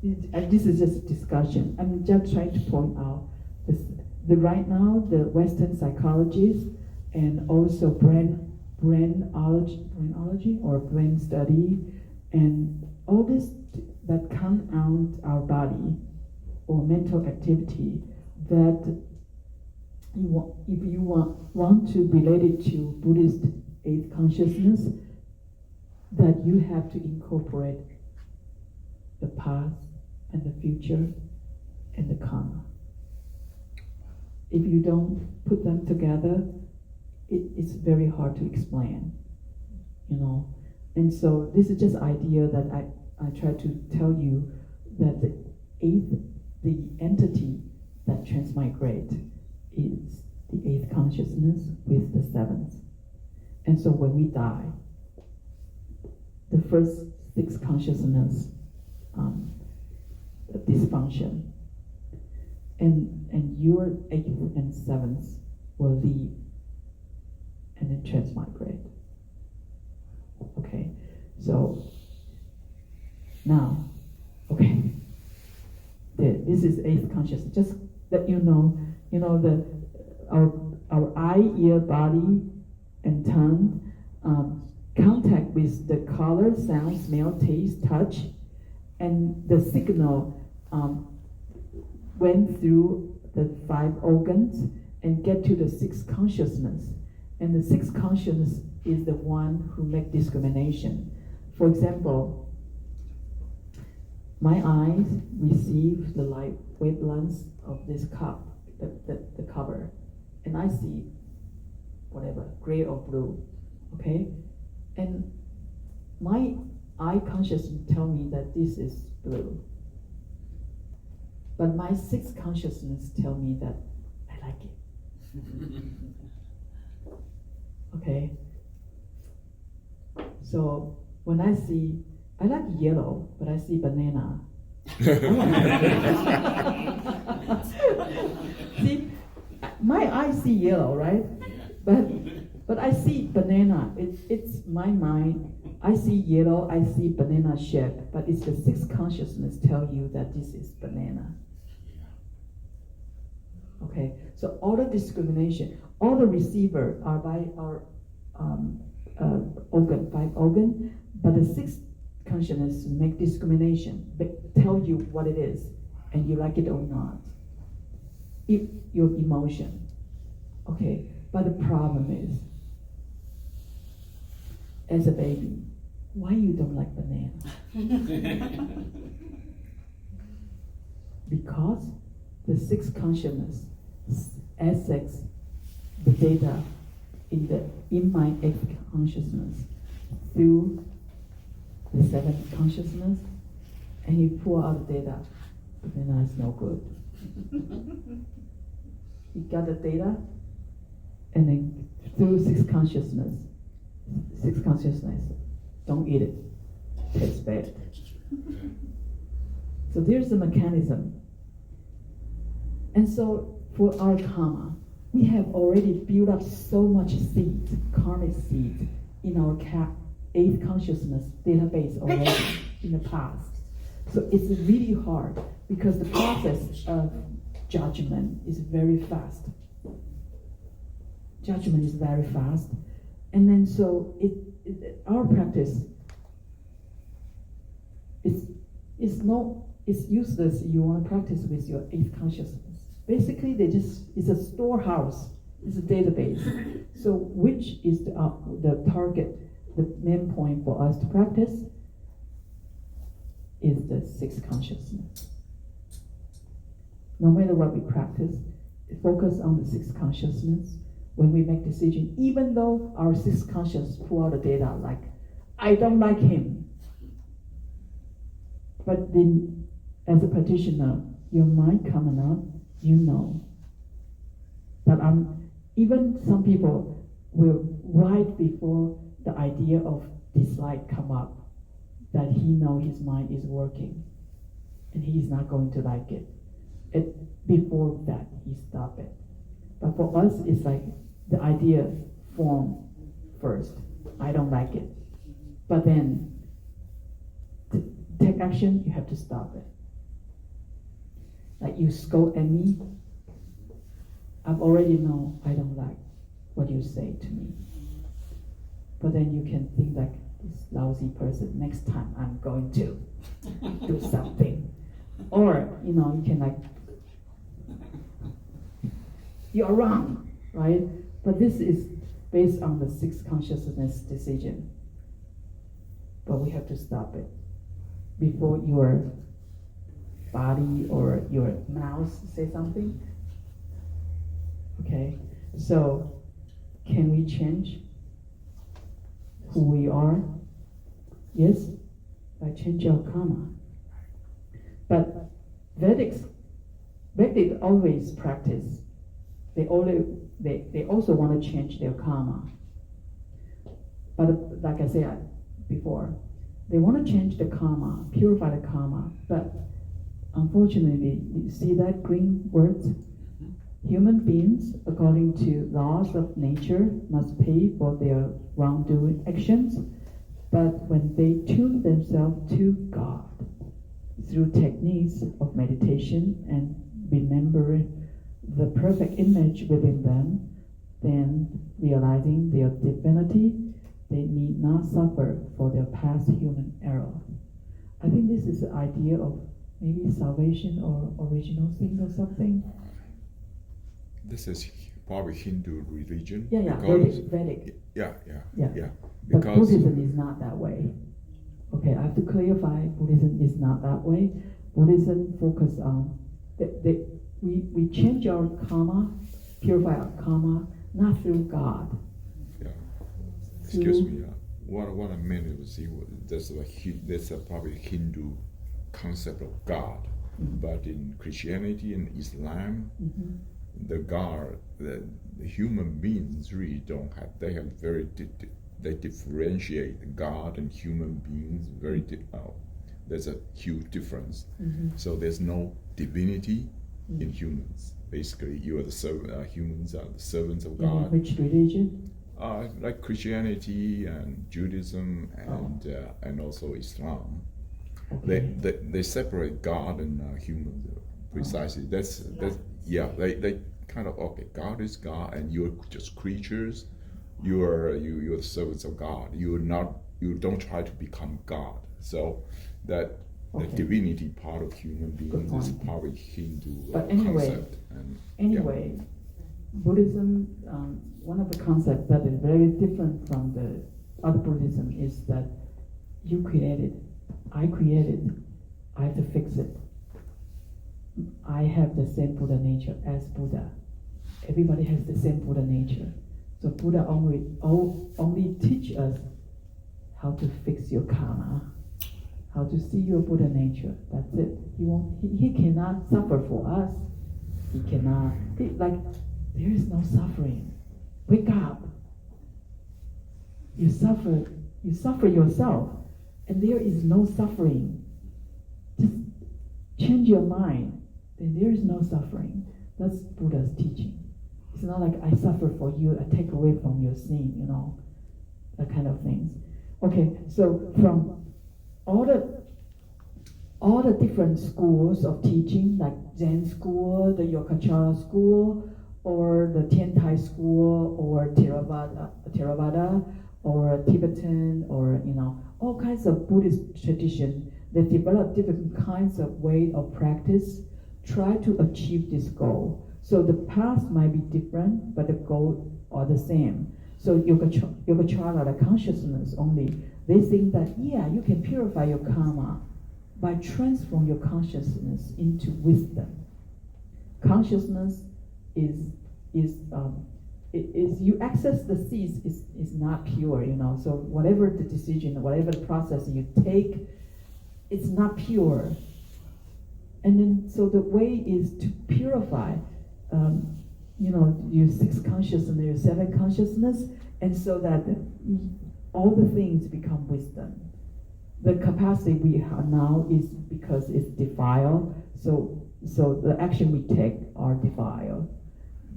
This is just a discussion. I'm just trying to point out this. Right now, the Western psychologists and also brainology or brain study, and all this that count out our body or mental activity, that if you want to relate it to Buddhist eighth consciousness, that you have to incorporate the past and the future and the karma. if you don't put them together, it's very hard to explain, you know. And so this is just idea that I try to tell you that the entity that transmigrate is the eighth consciousness with the seventh. And so when we die, the first six consciousness dysfunction, and your eighth and seventh will leave and then transmigrate. Okay, so now, okay, this is eighth consciousness. Just that you know our eye, ear, body, and tongue contact with the color, sound, smell, taste, touch, and the signal went through the five organs and get to the sixth consciousness. And the sixth consciousness is the one who make discrimination. For example, my eyes receive the light wavelengths of this cup, the cover, and I see whatever, gray or blue, okay? And my eye consciousness tell me that this is blue. But my sixth consciousness tell me that I like it. Okay? So when I like yellow, but I see banana. See, my eyes see yellow, right? But I see banana. It's my mind. I see yellow, I see banana shape, but it's the sixth consciousness tell you that this is banana. Okay, so all the discrimination, all the receiver are by our five organ, but the sixth consciousness make discrimination, but tell you what it is, and you like it or not. Your emotion. Okay, but the problem is, as a baby, why you don't like banana? Because the sixth consciousness access the data in my eighth consciousness through the seventh consciousness, and you pull out the data, banana is no good. You got the data, and then through sixth consciousness, don't eat it, tastes bad. So there's a mechanism. And so for our karma, we have already built up so much seed, karmic seed, in our eighth consciousness database already in the past. So it's really hard because the process of judgment is very fast. Judgment is very fast. And then so our practice is useless. You want to practice with your eighth consciousness. Basically, it's a storehouse, it's a database. So which is the target, the main point for us to practice is the sixth consciousness. No matter what we practice, focus on the sixth consciousness. When we make decision, even though our sixth consciousness pull out the data like, I don't like him. But then, as a practitioner, your mind coming up, you know. But even some people will, right before the idea of dislike come up, that he know his mind is working, and he's not going to like it. Before that, he stop it. But for us, it's like the idea form first. I don't like it. But then, to take action, you have to stop it. Like you scold at me, I've already know I don't like what you say to me. But then you can think like, this lousy person, next time I'm going to do something. Or, you can like, you're wrong, right? But this is based on the sixth consciousness decision. But we have to stop it before your body or your mouth say something. Okay, so can we change who we are? Yes, by changing our karma. But Vedic always practice. They also want to change their karma. But like I said before, they want to change the karma, purify the karma. But unfortunately, you see that green words? Human beings, according to laws of nature, must pay for their wrongdoing actions. But when they tune themselves to God through techniques of meditation and remember the perfect image within them, then realizing their divinity, they need not suffer for their past human error. I think this is the idea of maybe salvation or original sin or something. This is probably Hindu religion. Yeah, because, Vedic. Yeah. But Because Buddhism is not that way. Okay, I have to clarify, Buddhism is not that way. Buddhism focus on, we change our karma, purify our karma, not through God. Yeah. Excuse me. What I meant was there's a probably Hindu concept of God, but in Christianity and Islam, the God, the human beings really don't have. They have they differentiate God and human beings very. There's a huge difference. So there's no divinity in humans. Basically, you are the humans are the servants of God. Which religion? Like Christianity and Judaism and also Islam. Okay. They separate God and humans precisely. That's they kind of God is God and you're just creatures. You're the servants of God. You don't try to become God. So that the divinity part of human beings is probably Hindu concept. Anyway, Buddhism, one of the concepts that is very different from the other Buddhism is that you created, I created, I have to fix it. I have the same Buddha nature as Buddha. Everybody has the same Buddha nature. So Buddha only teach us how to fix your karma, how to see your Buddha nature. That's it. He cannot suffer for us. There is no suffering. Wake up. You suffer yourself, and there is no suffering. Just change your mind, then there is no suffering. That's Buddha's teaching. It's not like I suffer for you, I take away from your sin, that kind of things. Okay, so from all the different schools of teaching, like Zen school, the Yogacara school, or the Tiantai school, or Theravada, or Tibetan, or all kinds of Buddhist tradition, they develop different kinds of way of practice, try to achieve this goal. So the path might be different, but the goal are the same. So Yogacara, the consciousness only, they think that you can purify your karma by transform your consciousness into wisdom. Consciousness is you access the seeds is not pure, So whatever the decision, whatever the process you take, it's not pure. And then so the way is to purify, your sixth consciousness, your seventh consciousness, and so that all the things become wisdom. The capacity we have now is because it's defiled, so the action we take are defiled.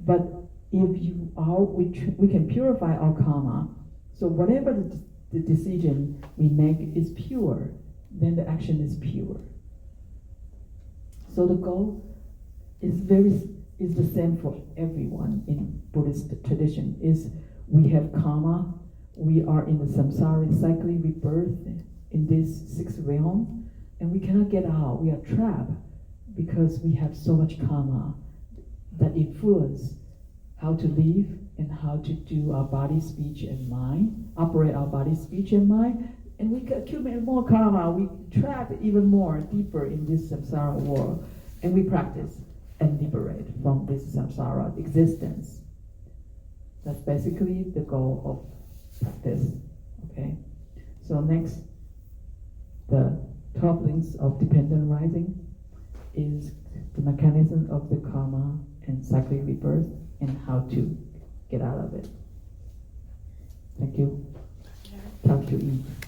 But if we can purify our karma, so whatever the decision we make is pure, then the action is pure. So the goal is the same for everyone in Buddhist tradition. Is we have karma, we are in the Samsara cyclic rebirth in this sixth realm, and we cannot get out. We are trapped because we have so much karma that influence how to live and how to do our body, speech, and mind, operate our body, speech, and mind, and we accumulate more karma. We trap even more deeper in this samsara world, and we practice. and liberate from this samsara existence. That's basically the goal of practice. Okay? So next, the 12 links of dependent rising is the mechanism of the karma and cyclic rebirth and how to get out of it. Thank you. Time to eat.